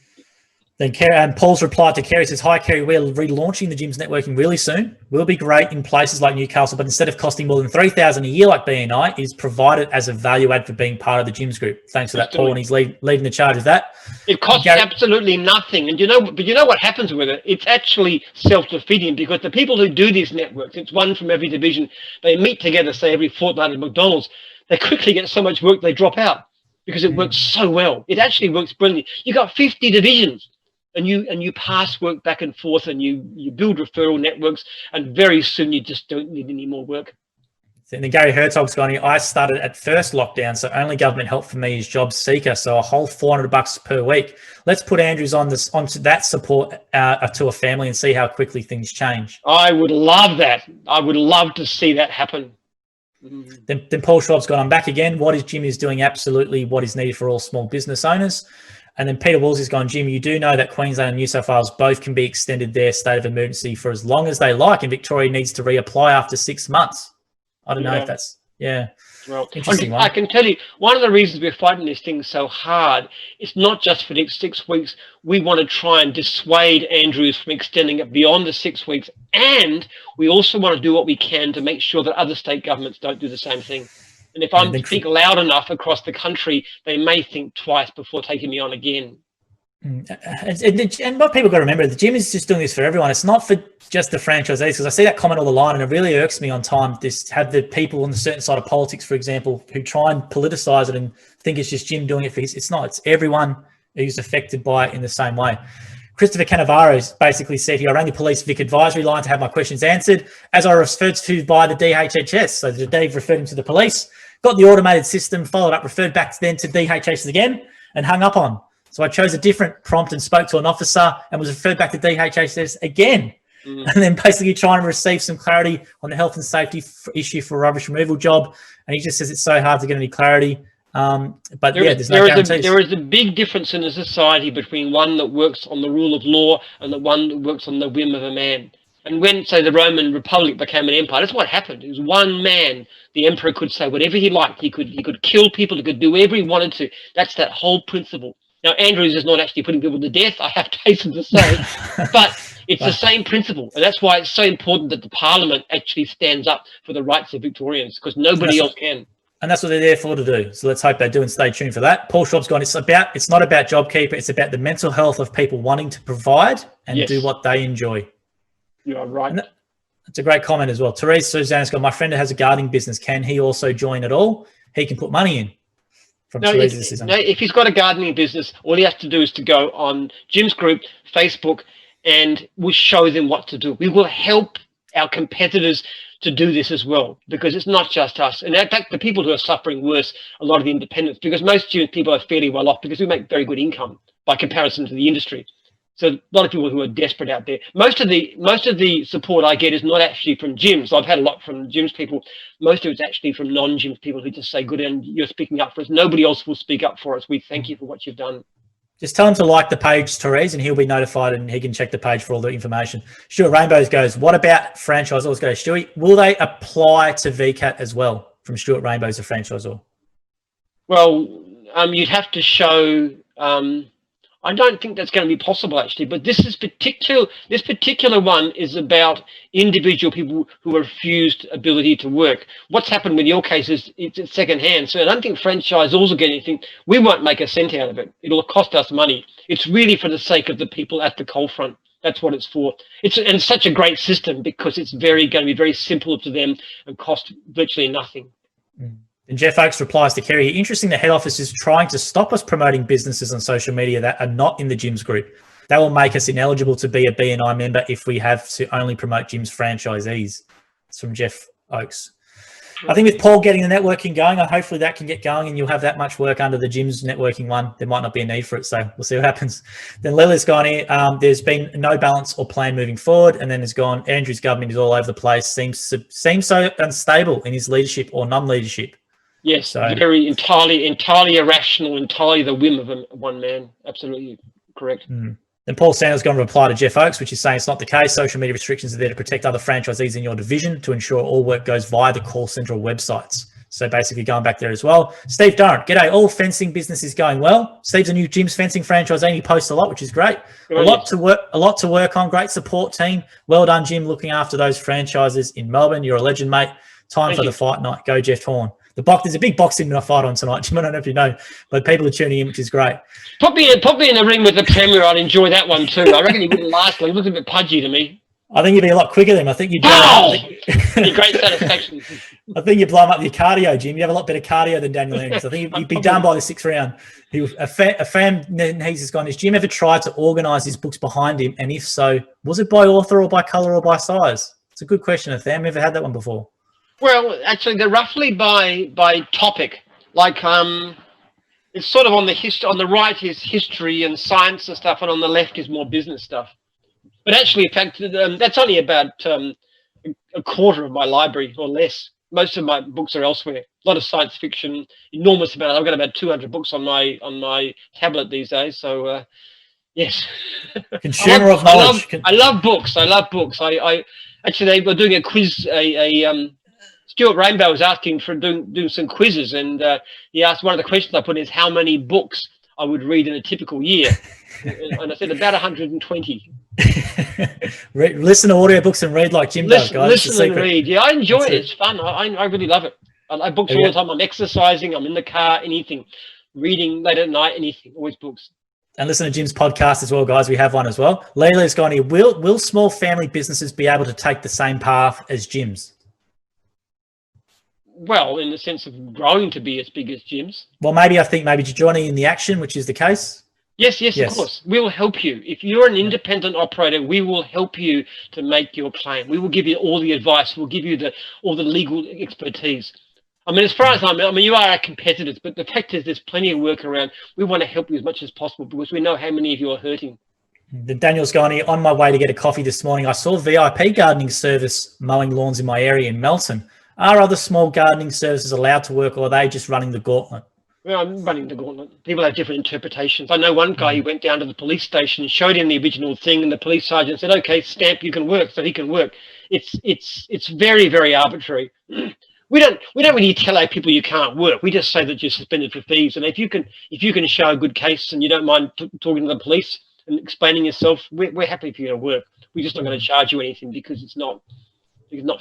Then Paul's reply to Kerry says, hi, Kerry, we're relaunching the gyms networking really soon. We'll be great in places like Newcastle, but instead of costing more than $3,000 a year like BNI, it is provided as a value add for being part of the gyms group. Thanks for that, Paul, and he's leading the charge of that. It costs absolutely nothing. And you know what happens with it? It's actually self-defeating because the people who do these networks, it's one from every division, they meet together, say, every fortnight at McDonald's. They quickly get so much work, they drop out because it works so well. It actually works brilliantly. You've got 50 divisions. And you pass work back and forth and you build referral networks and very soon you just don't need any more work. And then Gary Herzog's gone here. I started at first lockdown, so only government help for me is job seeker, so a whole $400 per week. Let's put Andrews onto that support to a family and see how quickly things change. I would love that. I would love to see that happen. Then Paul Schwab's gone, I'm back again. What is Jim is doing absolutely what is needed for all small business owners. And then Peter Woolsey's gone, Jim, you do know that Queensland and New South Wales both can be extended their state of emergency for as long as they like, and Victoria needs to reapply after 6 months. I don't know if that's, well, interesting one. I can tell you, one of the reasons we're fighting this thing so hard, it's not just for the next 6 weeks. We want to try and dissuade Andrews from extending it beyond the 6 weeks. And we also want to do what we can to make sure that other state governments don't do the same thing. And if I speak loud enough across the country, they may think twice before taking me on again. And what people got to remember, the gym is just doing this for everyone. It's not for just the franchisees, because I see that comment all the line, and it really irks me on time. Have the people on the certain side of politics, for example, who try and politicize it and think it's just Jim doing it for his. It's not. It's everyone who's affected by it in the same way. Christopher Cannavaro's basically said here, I rang the police Vic advisory line to have my questions answered as I was referred to by the DHHS. So the Dave referred him to the police, got the automated system, followed up, referred back then to DHHS again and hung up on. So I chose a different prompt and spoke to an officer and was referred back to DHHS again. And then basically trying to receive some clarity on the health and safety issue for a rubbish removal job. And he just says it's so hard to get any clarity. But there's no guarantees. There is a big difference in a society between one that works on the rule of law and the one that works on the whim of a man. And when, say, the Roman Republic became an empire, that's what happened. It was one man. The emperor could say whatever he liked. He could kill people. He could do whatever he wanted to. That's that whole principle. Now, Andrews is not actually putting people to death, I have to hasten to say, but it's the same principle. And that's why it's so important that the Parliament actually stands up for the rights of Victorians, because nobody else can. And that's what they're there for to do. So let's hope they do and stay tuned for that. Paul Schwab's gone, it's not about JobKeeper, it's about the mental health of people wanting to provide and do what they enjoy. You are right. That's a great comment as well. Therese Suzanne's gone, my friend has a gardening business. Can he also join at all? He can put money in. If he's got a gardening business, all he has to do is to go on Jim's group, Facebook, and we'll show them what to do. We will help our competitors to do this as well, because it's not just us. And in fact, the people who are suffering worse, a lot of the independents, because most student people are fairly well off because we make very good income by comparison to the industry. So a lot of people who are desperate out there. Most of the support I get is not actually from gyms. I've had a lot from gyms people. Most of it's actually from non-gyms people who just say, good, and you're speaking up for us. Nobody else will speak up for us. We thank you for what you've done. Just tell him to like the page, Therese, and he'll be notified and he can check the page for all the information. Stuart Rainbows goes, what about franchisors? Go, Stuart, will they apply to VCAT as well from Stuart Rainbows, a franchisor? Well, you'd have to show... I don't think that's going to be possible, actually, but this particular one is about individual people who are refused ability to work. What's happened with your case is it's secondhand, so I don't think franchisors will get anything. We won't make a cent out of it. It'll cost us money. It's really for the sake of the people at the coal front. That's what it's for. It's such a great system because it's going to be very simple to them and cost virtually nothing. And Jeff Oakes replies to Kerry, interesting the head office is trying to stop us promoting businesses on social media that are not in the gyms group. That will make us ineligible to be a BNI member if we have to only promote gyms franchisees. It's from Jeff Oakes. I think with Paul getting the networking going, hopefully that can get going and you'll have that much work under the gyms networking one. There might not be a need for it, so we'll see what happens. Then Lily's gone here. There's been no balance or plan moving forward. And then there's gone, Andrew's government is all over the place, seems so unstable in his leadership or non-leadership. Yes, so, very entirely irrational, entirely the whim of one man. Absolutely correct. Then Paul Sanders going to reply to Jeff Oakes, which is saying it's not the case. Social media restrictions are there to protect other franchisees in your division to ensure all work goes via the call central websites. So basically going back there as well. Steve Durrant, g'day. All fencing business is going well. Steve's a new gyms fencing franchisee. He posts a lot, which is great. A lot to work on. Great support team. Well done, Jim, looking after those franchises in Melbourne. You're a legend, mate. Time for the fight night. Go, Jeff Horn. There's a big boxing fight on tonight, Jim. I don't know if you know, but people are tuning in, which is great. Put me in the ring with the Premier. I'd enjoy that one too. I reckon he wouldn't last long. He looks a bit pudgy to me. I think you'd be a lot quicker than him. I think you'd great satisfaction. I think you'd blow him up your cardio, Jim. You have a lot better cardio than Daniel Andrews. I think you'd be done by the 6th round. A fan he's just gone, has Jim ever tried to organise his books behind him? And if so, was it by author or by colour or by size? It's a good question, Atham. Ever had that one before? Well, actually, they're roughly by topic. Like, it's sort of on the right is history and science and stuff, and on the left is more business stuff. But actually, in fact, that's only about a quarter of my library or less. Most of my books are elsewhere. A lot of science fiction, enormous amount. I've got about 200 books on my tablet these days. So, yes. Consumer of knowledge. I love books. I actually, they were doing a quiz. Stuart Rainbow was asking for doing some quizzes, and he asked, one of the questions I put is how many books I would read in a typical year, and I said about 120. Listen to audiobooks and read like Jim does, guys. Listen and read. Yeah, I enjoy it. It's fun. I really love it. I like books all the time. I'm exercising. I'm in the car. Anything. Reading late at night. Anything. Always books. And listen to Jim's podcast as well, guys. We have one as well. Leila's gone here. Will small family businesses be able to take the same path as gyms? Well, in the sense of growing to be as big as gyms. Well, maybe I think maybe joining in the action, which is the case. Yes, yes, of Yes. course. We will help you. If you're an independent operator, we will help you to make your claim. We will give you all the advice. We'll give you all the legal expertise. I mean, as far as I mean, you are our competitors, but the fact is there's plenty of work around. We want to help you as much as possible because we know how many of you are hurting. Daniel's gone here. On my way to get a coffee this morning, I saw VIP gardening service mowing lawns in my area in Melton. Are other small gardening services allowed to work, or are they just running the gauntlet? Well, I'm running the gauntlet. People have different interpretations. I know one guy, he went down to the police station and showed him the original thing, and the police sergeant said, "Okay, stamp, you can work," so he can work. It's very, very arbitrary. We don't really tell our people you can't work. We just say that you're suspended for fees, and if you can show a good case and you don't mind talking to the police and explaining yourself, we're happy for you to work. We're just not going to charge you anything because it's not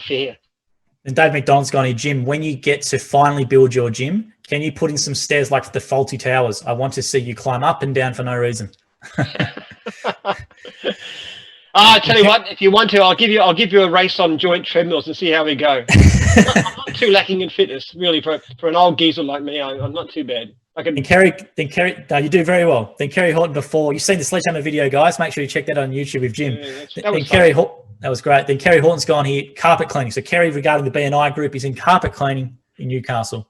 fair. And Dave McDonald's gone here. Jim, when you get to finally build your gym, can you put in some stairs like the faulty towers? I want to see you climb up and down for no reason. I tell you what, if you want to, I'll give you a race on joint treadmills and see how we go. I'm not too lacking in fitness, really, for an old geezer like me. I'm not too bad. Then Kerry, no, you do very well. Then Kerry Horton before. You've seen the sledgehammer video, guys. Make sure you check that on YouTube with Jim. Yeah, that was great. Then Kerry Horton's gone here, carpet cleaning. So Kerry, regarding the BNI group, is in carpet cleaning in Newcastle.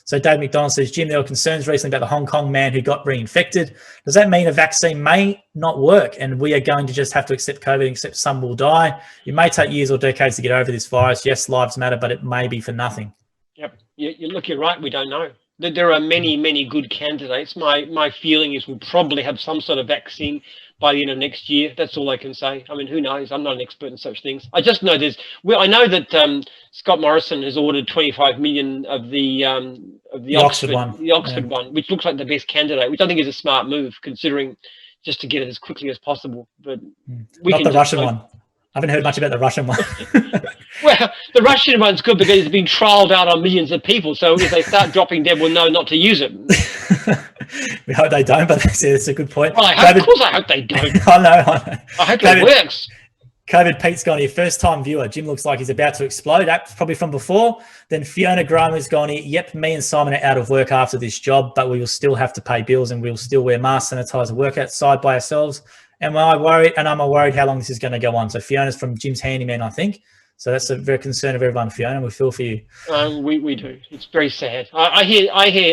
So Dave McDonald says, Jim, there were concerns recently about the Hong Kong man who got reinfected. Does that mean a vaccine may not work and we are going to just have to accept COVID, except some will die? It may take years or decades to get over this virus. Yes, lives matter, but it may be for nothing. Yep. You're right. We don't know. There are many, many good candidates. My feeling is we'll probably have some sort of vaccine by the end of next year. That's all I can say. I mean, who knows? I'm not an expert in such things. I just know I know that Scott Morrison has ordered 25 million of the Oxford one, which looks like the best candidate, which I think is a smart move, considering just to get it as quickly as possible. But not the Russian one. I haven't heard much about the Russian one. Well, the Russian one's good because it's been trialled out on millions of people. So if they start dropping dead, we'll know not to use it. We hope they don't, but that's a good point. Well, of course I hope they don't. I know. I hope it works. COVID Pete's gone here. First-time viewer. Jim looks like he's about to explode. That's probably from before. Then Fiona Gramer's gone here. Yep, me and Simon are out of work after this job, but we will still have to pay bills and we'll still wear masks, sanitizer, work outside by ourselves. Am I worried? And I'm worried how long this is going to go on. So Fiona's from Jim's Handyman, I think. So that's a very concern of everyone, Fiona. We feel for you. We do. It's very sad. I hear.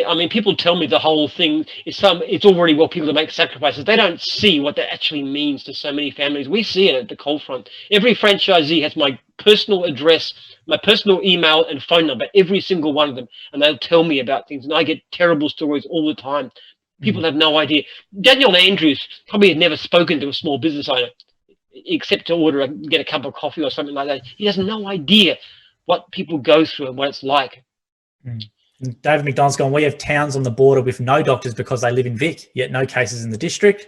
I mean, people tell me the whole thing is it's all very well people to make sacrifices. They don't see what that actually means to so many families. We see it at the cold front. Every franchisee has my personal address, my personal email and phone number, every single one of them, and they'll tell me about things. And I get terrible stories all the time. People have no idea. Daniel Andrews probably had never spoken to a small business owner, except to get a cup of coffee or something like that. He has no idea what people go through and what it's like. David McDonald's gone, we have towns on the border with no doctors because they live in Vic, yet no cases in the district.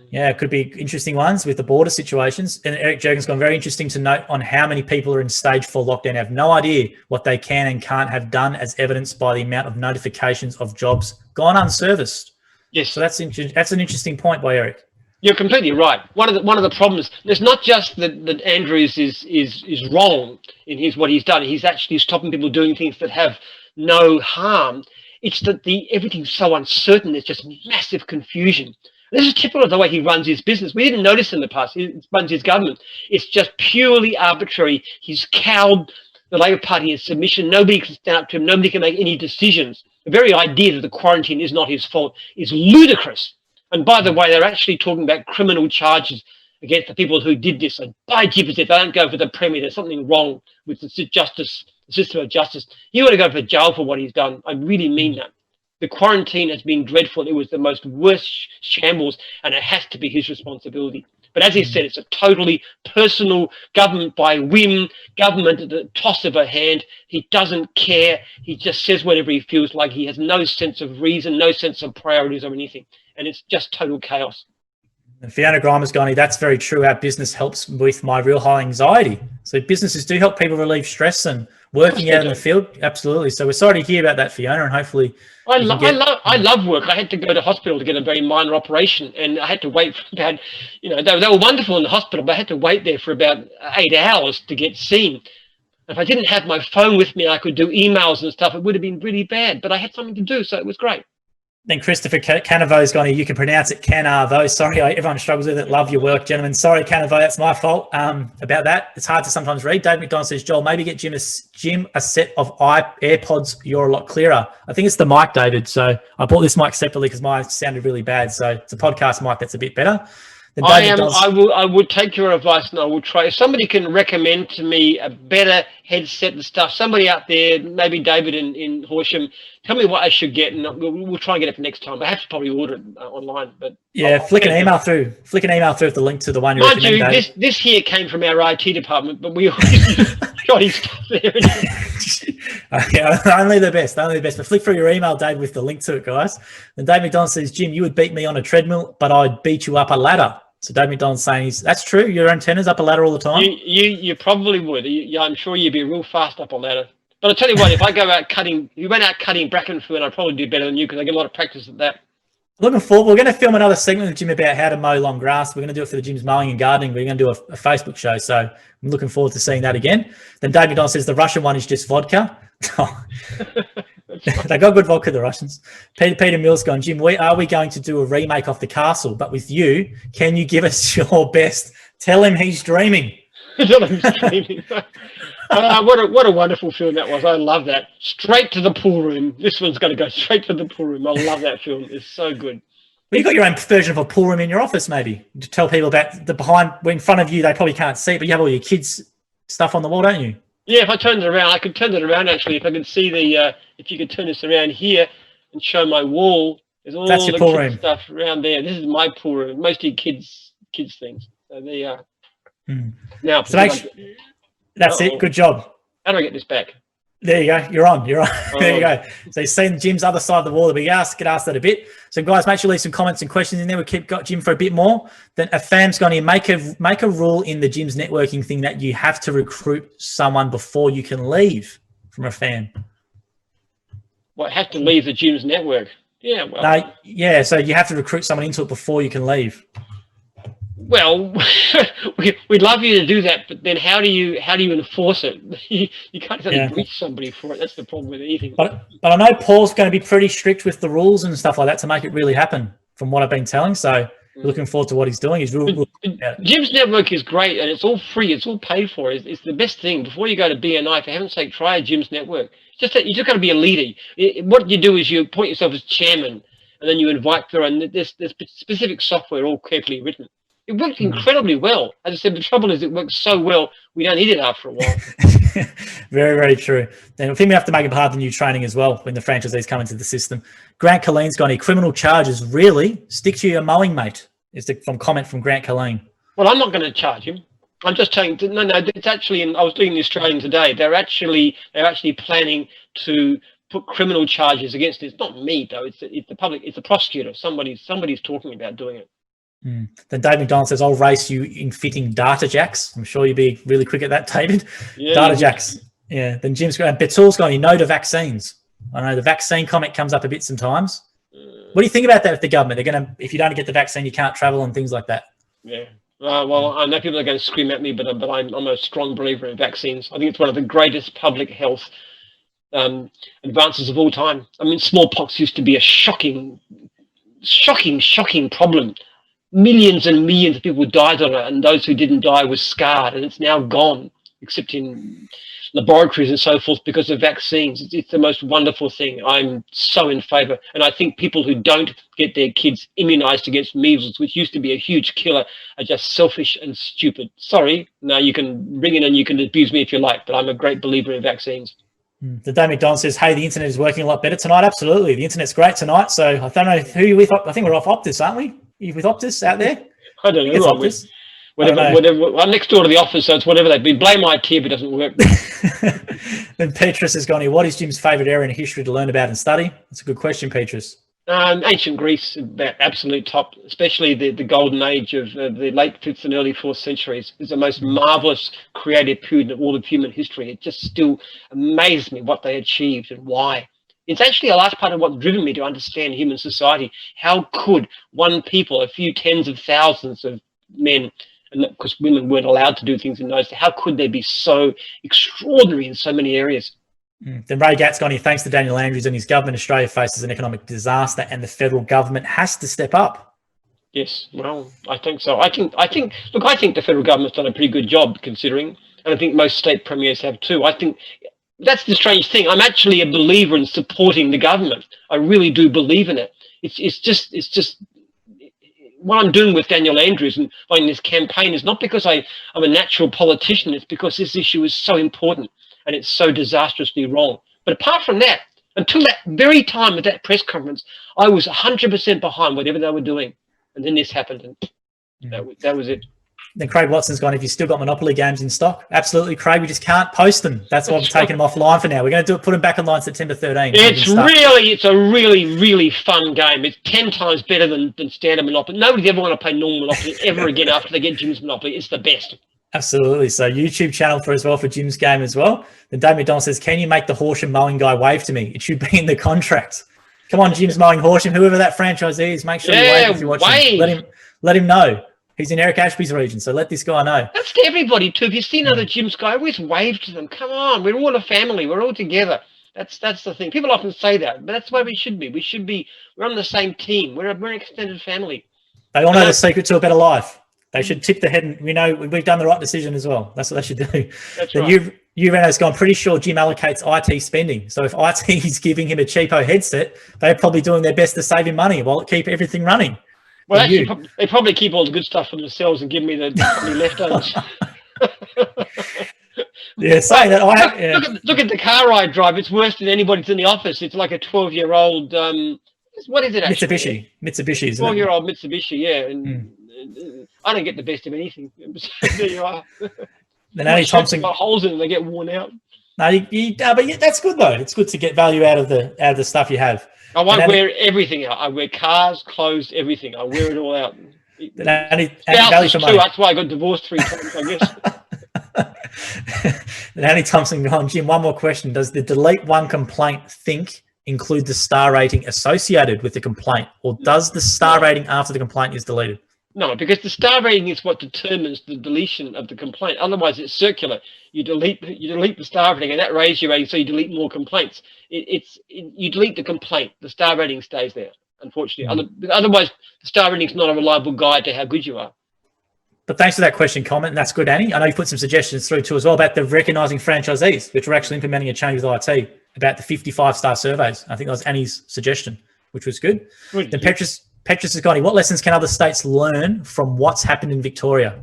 Yeah, it could be interesting ones with the border situations. And Eric Jurgen's gone, very interesting to note on how many people are in stage 4 lockdown, have no idea what they can and can't have done, as evidenced by the amount of notifications of jobs gone unserviced. Yes. So that's an interesting point by Eric. You're completely right. One of the problems, it's not just that Andrews is wrong in what he's done. He's actually stopping people doing things that have no harm. It's that everything's so uncertain. There's just massive confusion. This is typical of the way he runs his business. We didn't notice in the past. He runs his government. It's just purely arbitrary. He's cowed the Labor Party in submission. Nobody can stand up to him. Nobody can make any decisions. The very idea that the quarantine is not his fault is ludicrous. And by the way, they're actually talking about criminal charges against the people who did this. And by jeepers, if they don't go for the Premier, there's something wrong with the system of justice. He ought to go for jail for what he's done. I really mean that. The quarantine has been dreadful. It was the most worst shambles, and it has to be his responsibility. But as he said, it's a totally personal government by whim, government at the toss of a hand. He doesn't care. He just says whatever he feels like. He has no sense of reason, no sense of priorities or anything. And it's just total chaos. And Fiona Grimer's gone, that's very true. Our business helps with my real high anxiety. So businesses do help people relieve stress and working out in the field. Absolutely. So we're sorry to hear about that, Fiona, and hopefully I love work. I had to go to hospital to get a very minor operation, and I had to wait for about, they were wonderful in the hospital, but I had to wait there for about 8 hours to get seen. If I didn't have my phone with me, I could do emails and stuff. It would have been really bad, but I had something to do, so it was great. Then Christopher Canavo's gone here. You can pronounce it Canavo. Sorry, everyone struggles with it. Love your work, gentlemen. Sorry, Canavo, that's my fault about that. It's hard to sometimes read. Dave McDonald says, Joel, maybe get Jim a set of AirPods. You're a lot clearer. I think it's the mic, David. So I bought this mic separately because mine sounded really bad. So it's a podcast mic that's a bit better. I would take your advice and I will try. If somebody can recommend to me a better headset and stuff, somebody out there, maybe David in Horsham, tell me what I should get, and we'll try and get it for next time. I have to probably order it online, but yeah, flick an email through with the link to the one you recommend. Mind you, this here came from our IT department, but we got his stuff there. Only the best. But flick through your email, Dave, with the link to it, guys. And Dave McDonald says, Jim, you would beat me on a treadmill, but I'd beat you up a ladder. So Dave McDonald's saying that's true. Your antenna's up a ladder all the time. You probably would. I'm sure you'd be real fast up a ladder. But I'll tell you what, if I go out cutting, you went out cutting bracken food, I'd probably do better than you because I get a lot of practice at that. Looking forward, we're going to film another segment with Jim about how to mow long grass. We're going to do it for the Jim's Mowing and Gardening. We're going to do a Facebook show. So I'm looking forward to seeing that again. Then Dave McDonald says the Russian one is just vodka. They got good vodka, the Russians. Peter Mills gone, Jim, are we going to do a remake of The Castle? But with you, can you give us your best? Tell him he's dreaming. Tell him he's dreaming. What a wonderful film that was. I love that. Straight to the pool room. This one's going to go straight to the pool room. I love that film. It's so good. Well, you've got your own version of a pool room in your office, maybe, to tell people about the behind. In front of you, they probably can't see it, but you have all your kids' stuff on the wall, don't you? Yeah, if I turned it around, I could turn it around actually. If I could see if you could turn this around here and show my wall, there's all the kids' stuff around there. This is my pool room. Mostly kids things. So there you are. Now, so that's it. Good job. How do I get this back? There you go. You're on. There you go. So you've seen Jim's other side of the wall that we get asked that a bit. So guys, make sure you leave some comments and questions in there. We got Jim for a bit more. Then a fam's going to make a rule in the Jim's networking thing that you have to recruit someone before you can leave from a fam. What, have to leave the Jim's network? Yeah. Well. No, yeah. So you have to recruit someone into it before you can leave. Well, we'd love you to do that, but then how do you enforce it? You can't exactly reach somebody for it. That's the problem with anything. But I know Paul's going to be pretty strict with the rules and stuff like that to make it really happen, from what I've been telling. So looking forward to what he's doing. He's Jim's network is great, and it's all free. It's all paid for. It's the best thing. Before you go to BNI, for heaven's sake, try a Jim's network. You just got to be a leader. What you do is you appoint yourself as chairman, and then you invite through, and there's specific software all carefully written. It worked incredibly well. As I said, the trouble is it works so well, we don't need it after a while. Very, very true. Then I think we have to make it part of the new training as well when the franchisees come into the system. Grant Colleen's got any criminal charges? Really? Stick to your mowing, mate. Is from comment from Grant Colleen. Well, I'm not going to charge him. I'm just saying, no, it's actually, I was doing this training today. They're actually planning to put criminal charges against it. It's not me, though. It's the public. It's the prosecutor. Somebody's talking about doing it. Then Dave McDonald says, I'll race you in fitting data jacks. I'm sure you'll be really quick at that, David. Yeah, data jacks. Yeah. Then Jim's going, Betul's going, no to vaccines. I know the vaccine comment comes up a bit sometimes. What do you think about that with the government? They're going to, if you don't get the vaccine, you can't travel and things like that. Yeah. Well, I know people are going to scream at me, but I'm a strong believer in vaccines. I think it's one of the greatest public health advances of all time. I mean, smallpox used to be a shocking problem. Millions and millions of people died on it, and those who didn't die were scarred, and it's now gone, except in laboratories and so forth, because of vaccines. It's the most wonderful thing. I'm so in favor. And I think people who don't get their kids immunized against measles, which used to be a huge killer, are just selfish and stupid. Sorry. Now you can bring in and you can abuse me if you like, but I'm a great believer in vaccines. The Dave McDonald says, hey, the internet is working a lot better tonight. Absolutely. The internet's great tonight. So I don't know who you're with. I think we're off Optus, aren't we? You with Optus out there? I don't know. Optus. Whatever, I'm next door to the office, so it's whatever they've been. Blame IT if it doesn't work. Then Petrus has gone here. What is Jim's favourite area in history to learn about and study? That's a good question, Petrus. Ancient Greece, absolute top, especially the golden age of the late 5th and early 4th centuries. It's the most marvellous creative period in all of human history. It just still amazes me what they achieved and why. It's actually a large part of what's driven me to understand human society. How could one people, a few tens of thousands of men, and because women weren't allowed to do things in those days, how could they be so extraordinary in so many areas? Then Ray Gatt's gone here. Thanks to Daniel Andrews and his government, Australia faces an economic disaster and the federal government has to step up. Yes, well, I think so. I think the federal government's done a pretty good job considering, and I think most state premiers have too. I think that's the strange thing. I'm actually a believer in supporting the government. I really do believe in it. It's just what I'm doing with Daniel Andrews and in this campaign is not because I'm a natural politician. It's because this issue is so important and it's so disastrously wrong. But apart from that, until that very time at that press conference, I was 100% behind whatever they were doing. And then this happened, and that was it. Then Craig Watson's gone, if you've still got Monopoly games in stock, absolutely, Craig, we just can't post them. That's why we've taken them offline for now. We're going to put them back online September 13th. It's a really fun game. It's 10 times better than standard Monopoly. Nobody's ever want to play normal Monopoly ever again after they get Jim's Monopoly. It's the best. Absolutely. So YouTube channel for Jim's game as well. Then Dave McDonald says, can you make the Horsham mowing guy wave to me? It should be in the contract. Come on, Jim's mowing Horsham, whoever that franchisee is, make sure you wave if you're watching. Let him know. He's in Eric Ashby's region, so let this guy know. That's to everybody too. If you see another Jim's guy, always wave to them. Come on, we're all a family. We're all together. That's the thing. People often say that, but that's why we should be. We're on the same team. We're an extended family. They all know the secret to a better life. They should tip the head, and we know we've done the right decision as well. That's what they should do. That's right. Rena's gone, pretty sure Jim allocates IT spending. So if IT is giving him a cheapo headset, they're probably doing their best to save him money while keep everything running. Well, actually, they probably keep all the good stuff for themselves and give me the leftovers. Yeah, saying that. Look at the car I drive. It's worse than anybody's in the office. It's like a 12-year-old. What is it actually? Mitsubishi. 12-year-old Mitsubishi. Yeah, and I don't get the best of anything. There you are. Then Andy Thompson got holes in them, they get worn out. No, but that's good though. It's good to get value out of the stuff you have. I won't wear everything out. I wear cars, clothes, everything. I wear it all out. Spouses too. That's why I got divorced 3 times, I guess. Then Andy Thompson gone, Jim, one more question. Does the delete one complaint include the star rating associated with the complaint, or does the star rating after the complaint is deleted? No, because the star rating is what determines the deletion of the complaint. Otherwise, it's circular. You delete the star rating, and that raises your rating, so you delete more complaints. You delete the complaint. The star rating stays there, unfortunately. Otherwise, the star rating is not a reliable guide to how good you are. But thanks for that question, comment, and that's good, Annie. I know you put some suggestions through too as well about the recognising franchisees, which we're actually implementing a change with IT about the 55-star surveys. I think that was Annie's suggestion, which was good. Then Petrus has gone, what lessons can other states learn from what's happened in Victoria? ?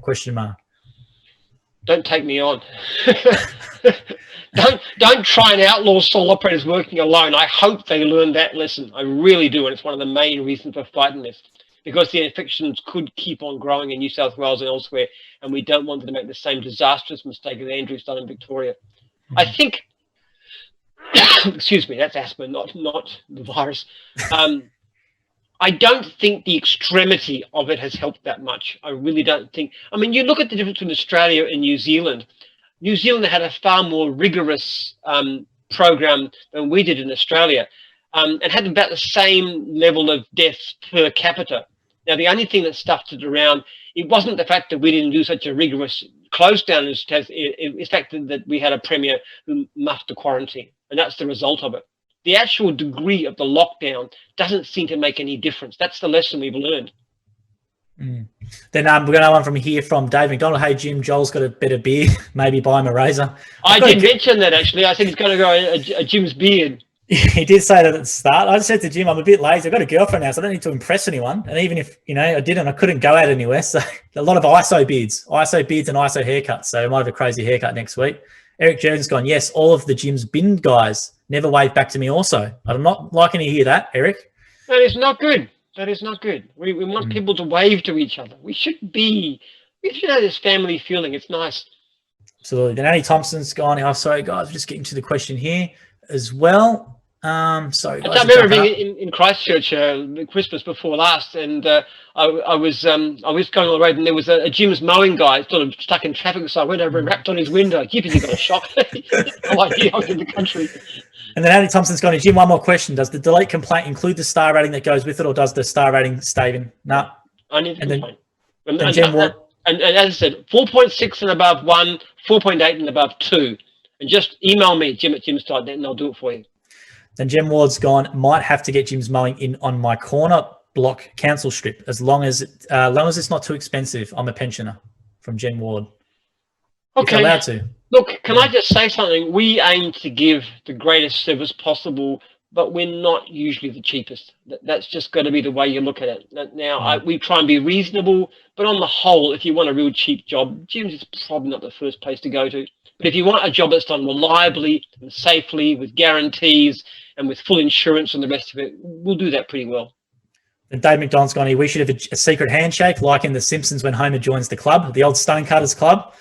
Don't take me on. Don't try and outlaw sole operators working alone. I hope they learn that lesson. I really do, and it's one of the main reasons for fighting this, because the infections could keep on growing in New South Wales and elsewhere, and we don't want them to make the same disastrous mistake that Andrew's done in Victoria. I think, excuse me, that's asthma, not the virus. I don't think the extremity of it has helped that much. I really don't think. I mean, you look at the difference between Australia and New Zealand. New Zealand had a far more rigorous program than we did in Australia, and had about the same level of deaths per capita. Now, the only thing that stuffed it around, it wasn't the fact that we didn't do such a rigorous close down as it's the fact that we had a premier who muffed the quarantine, and that's the result of it. The actual degree of the lockdown doesn't seem to make any difference. That's the lesson we've learned. Then we're going to have one from here from Dave McDonald. Hey, Jim, Joel's got a better beard. Maybe buy him a razor. I did mention that, actually. I said he's going to go a Jim's beard. He did say that at the start. I just said to Jim, I'm a bit lazy. I've got a girlfriend now, so I don't need to impress anyone. And even if, I didn't, I couldn't go out anywhere. So a lot of ISO beards and ISO haircuts. So I might have a crazy haircut next week. Eric Jones gone, yes, all of the Jim's bin guys never wave back to me also. I'm not liking to hear that, Eric. That is not good. That is not good. We want people to wave to each other. We should have this family feeling. It's nice. Absolutely. Then Annie Thompson's gone, oh, sorry, guys, just getting to the question here as well. Sorry, guys. I remember being in Christchurch Christmas before last, and I was going on the road, and there was a Jim's mowing guy sort of stuck in traffic, so I went over and rapped on his window. Given he got a shock. No idea I was in the country. And then Andy Thompson's gone, Jim, one more question. Does the delete complaint include the star rating that goes with it, or does the star rating stay in? No. I need the complaint. And as I said, 4.6 and above 1, 4.8 and above 2. And just email me, jim@jim's.net, and I'll do it for you. Then Jem Ward's gone, might have to get Jim's mowing in on my corner block council strip, as long as it's not too expensive. I'm a pensioner, from Jem Ward. Okay. If allowed to. Look, can I just say something? We aim to give the greatest service possible, but we're not usually the cheapest. That's just got to be the way you look at it. Now, we try and be reasonable, but on the whole, if you want a real cheap job, Jim's is probably not the first place to go to. But if you want a job that's done reliably and safely, with guarantees and with full insurance and the rest of it, we'll do that pretty well. And Dave McDonald's gone here, we should have a secret handshake like in The Simpsons when Homer joins the club, the old Stonecutters Club.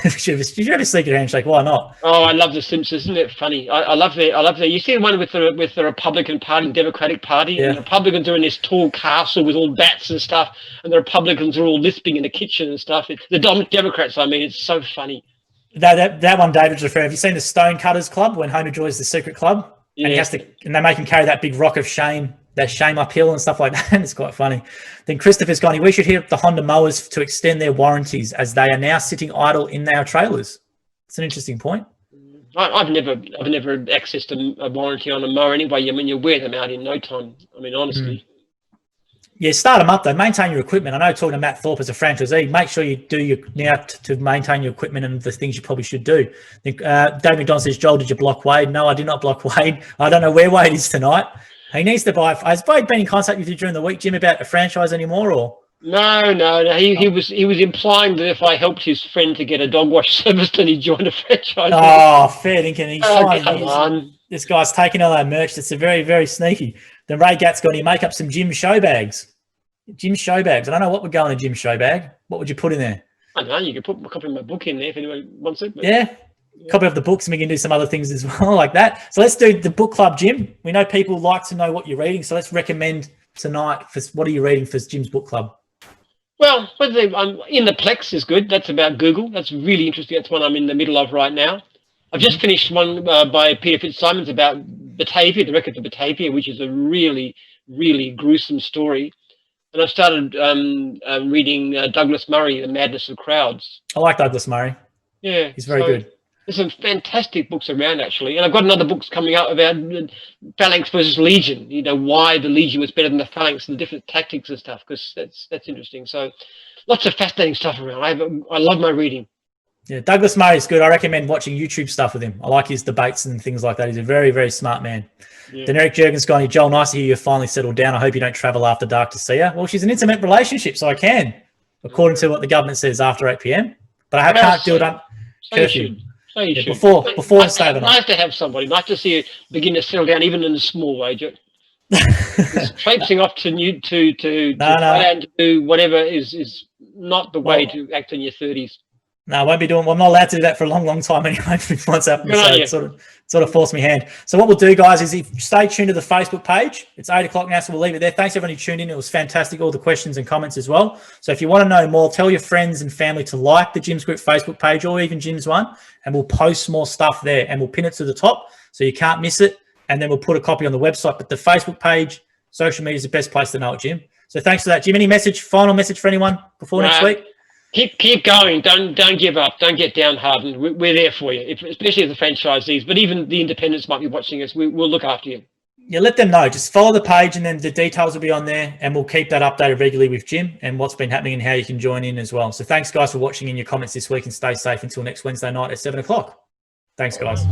You should have a secret handshake. Why not? Oh, I love The Simpsons. Isn't it funny? I love that. You see the one with the Republican Party and Democratic Party, and the Republicans are in this tall castle with all bats and stuff, and the Republicans are all lisping in the kitchen and stuff. The Democrats, I mean, it's so funny. That one David's referring. Have you seen the Stonecutters Club when Homer joins the secret club? Yeah. And they make him carry that big rock of shame, that shame uphill and stuff like that. It's quite funny. Then Christopher's gone, we should hit the Honda mowers to extend their warranties as they are now sitting idle in their trailers. It's an interesting point. I've never accessed a warranty on a mower anyway. I mean, you wear them out in no time. I mean, honestly. Yeah, start them up though. Maintain your equipment. I know talking to Matt Thorpe as a franchisee, make sure you do to maintain your equipment and the things you probably should do. Dave McDonald says, Joel, did you block Wade? No, I did not block Wade. I don't know where Wade is tonight. He needs to buy. Has Wade been in contact with you during the week, Jim, about a franchise anymore, or? No. He was implying that if I helped his friend to get a dog wash service, then he'd join a franchise. Oh, fair dinkum. Come on. This guy's taking all our merch. It's a very, very sneaky. Then Ray Gatt's got to make up some Jim show bags. Jim show bags. I don't know what would go in a Jim show bag. What would you put in there? I don't know. You could put a copy of my book in there if anyone wants it. Yeah. Copy of the books, and we can do some other things as well like that. So let's do the book club, Jim. We know people like to know what you're reading, so let's recommend tonight for what are you reading for Jim's book club. Well, In the Plex is good. That's about Google. That's really interesting. That's one I'm in the middle of right now. I've just finished one by Peter Fitzsimons about Batavia, the wreck of Batavia, which is a really, really gruesome story. And I've started reading Douglas Murray, The Madness of Crowds. I like Douglas Murray. Yeah. He's very good. There's some fantastic books around, actually. And I've got another book coming out about Phalanx versus Legion, why the Legion was better than the Phalanx and the different tactics and stuff, because that's interesting. So lots of fascinating stuff around. I love my reading. Yeah, Douglas Murray is good. I recommend watching YouTube stuff with him. I like his debates and things like that. He's a very, very smart man. Yeah. Then Eric Jurgen's gone, Joel, nice to hear you finally settled down. I hope you don't travel after dark to see her. Well, she's an intimate relationship, so I can, according to what the government says after 8 p.m. But I can't do it on curfew. Before and stay the night. Nice to have somebody. Nice to see you begin to settle down, even in a small way. Traipsing off to do whatever is not the way to act in your 30s. No, I won't be doing. Well, I'm not allowed to do that for a long, long time anyway. What's happened? So it sort of forced me hand. So what we'll do, guys, is if stay tuned to the Facebook page. It's 8 o'clock now, so we'll leave it there. Thanks everyone who tuned in. It was fantastic. All the questions and comments as well. So if you want to know more, tell your friends and family to like the Jim's Group Facebook page or even Jim's one, and we'll post more stuff there and we'll pin it to the top so you can't miss it. And then we'll put a copy on the website. But the Facebook page, social media is the best place to know it, Jim. So thanks for that, Jim. Any final message for anyone before next week? Keep going. Don't give up. Don't get downhearted. We're there for you, especially the franchisees. But even the independents might be watching us. We'll look after you. Yeah, let them know. Just follow the page, and then the details will be on there, and we'll keep that updated regularly with Jim and what's been happening and how you can join in as well. So thanks, guys, for watching in your comments this week, and stay safe until next Wednesday night at 7 o'clock. Thanks, guys.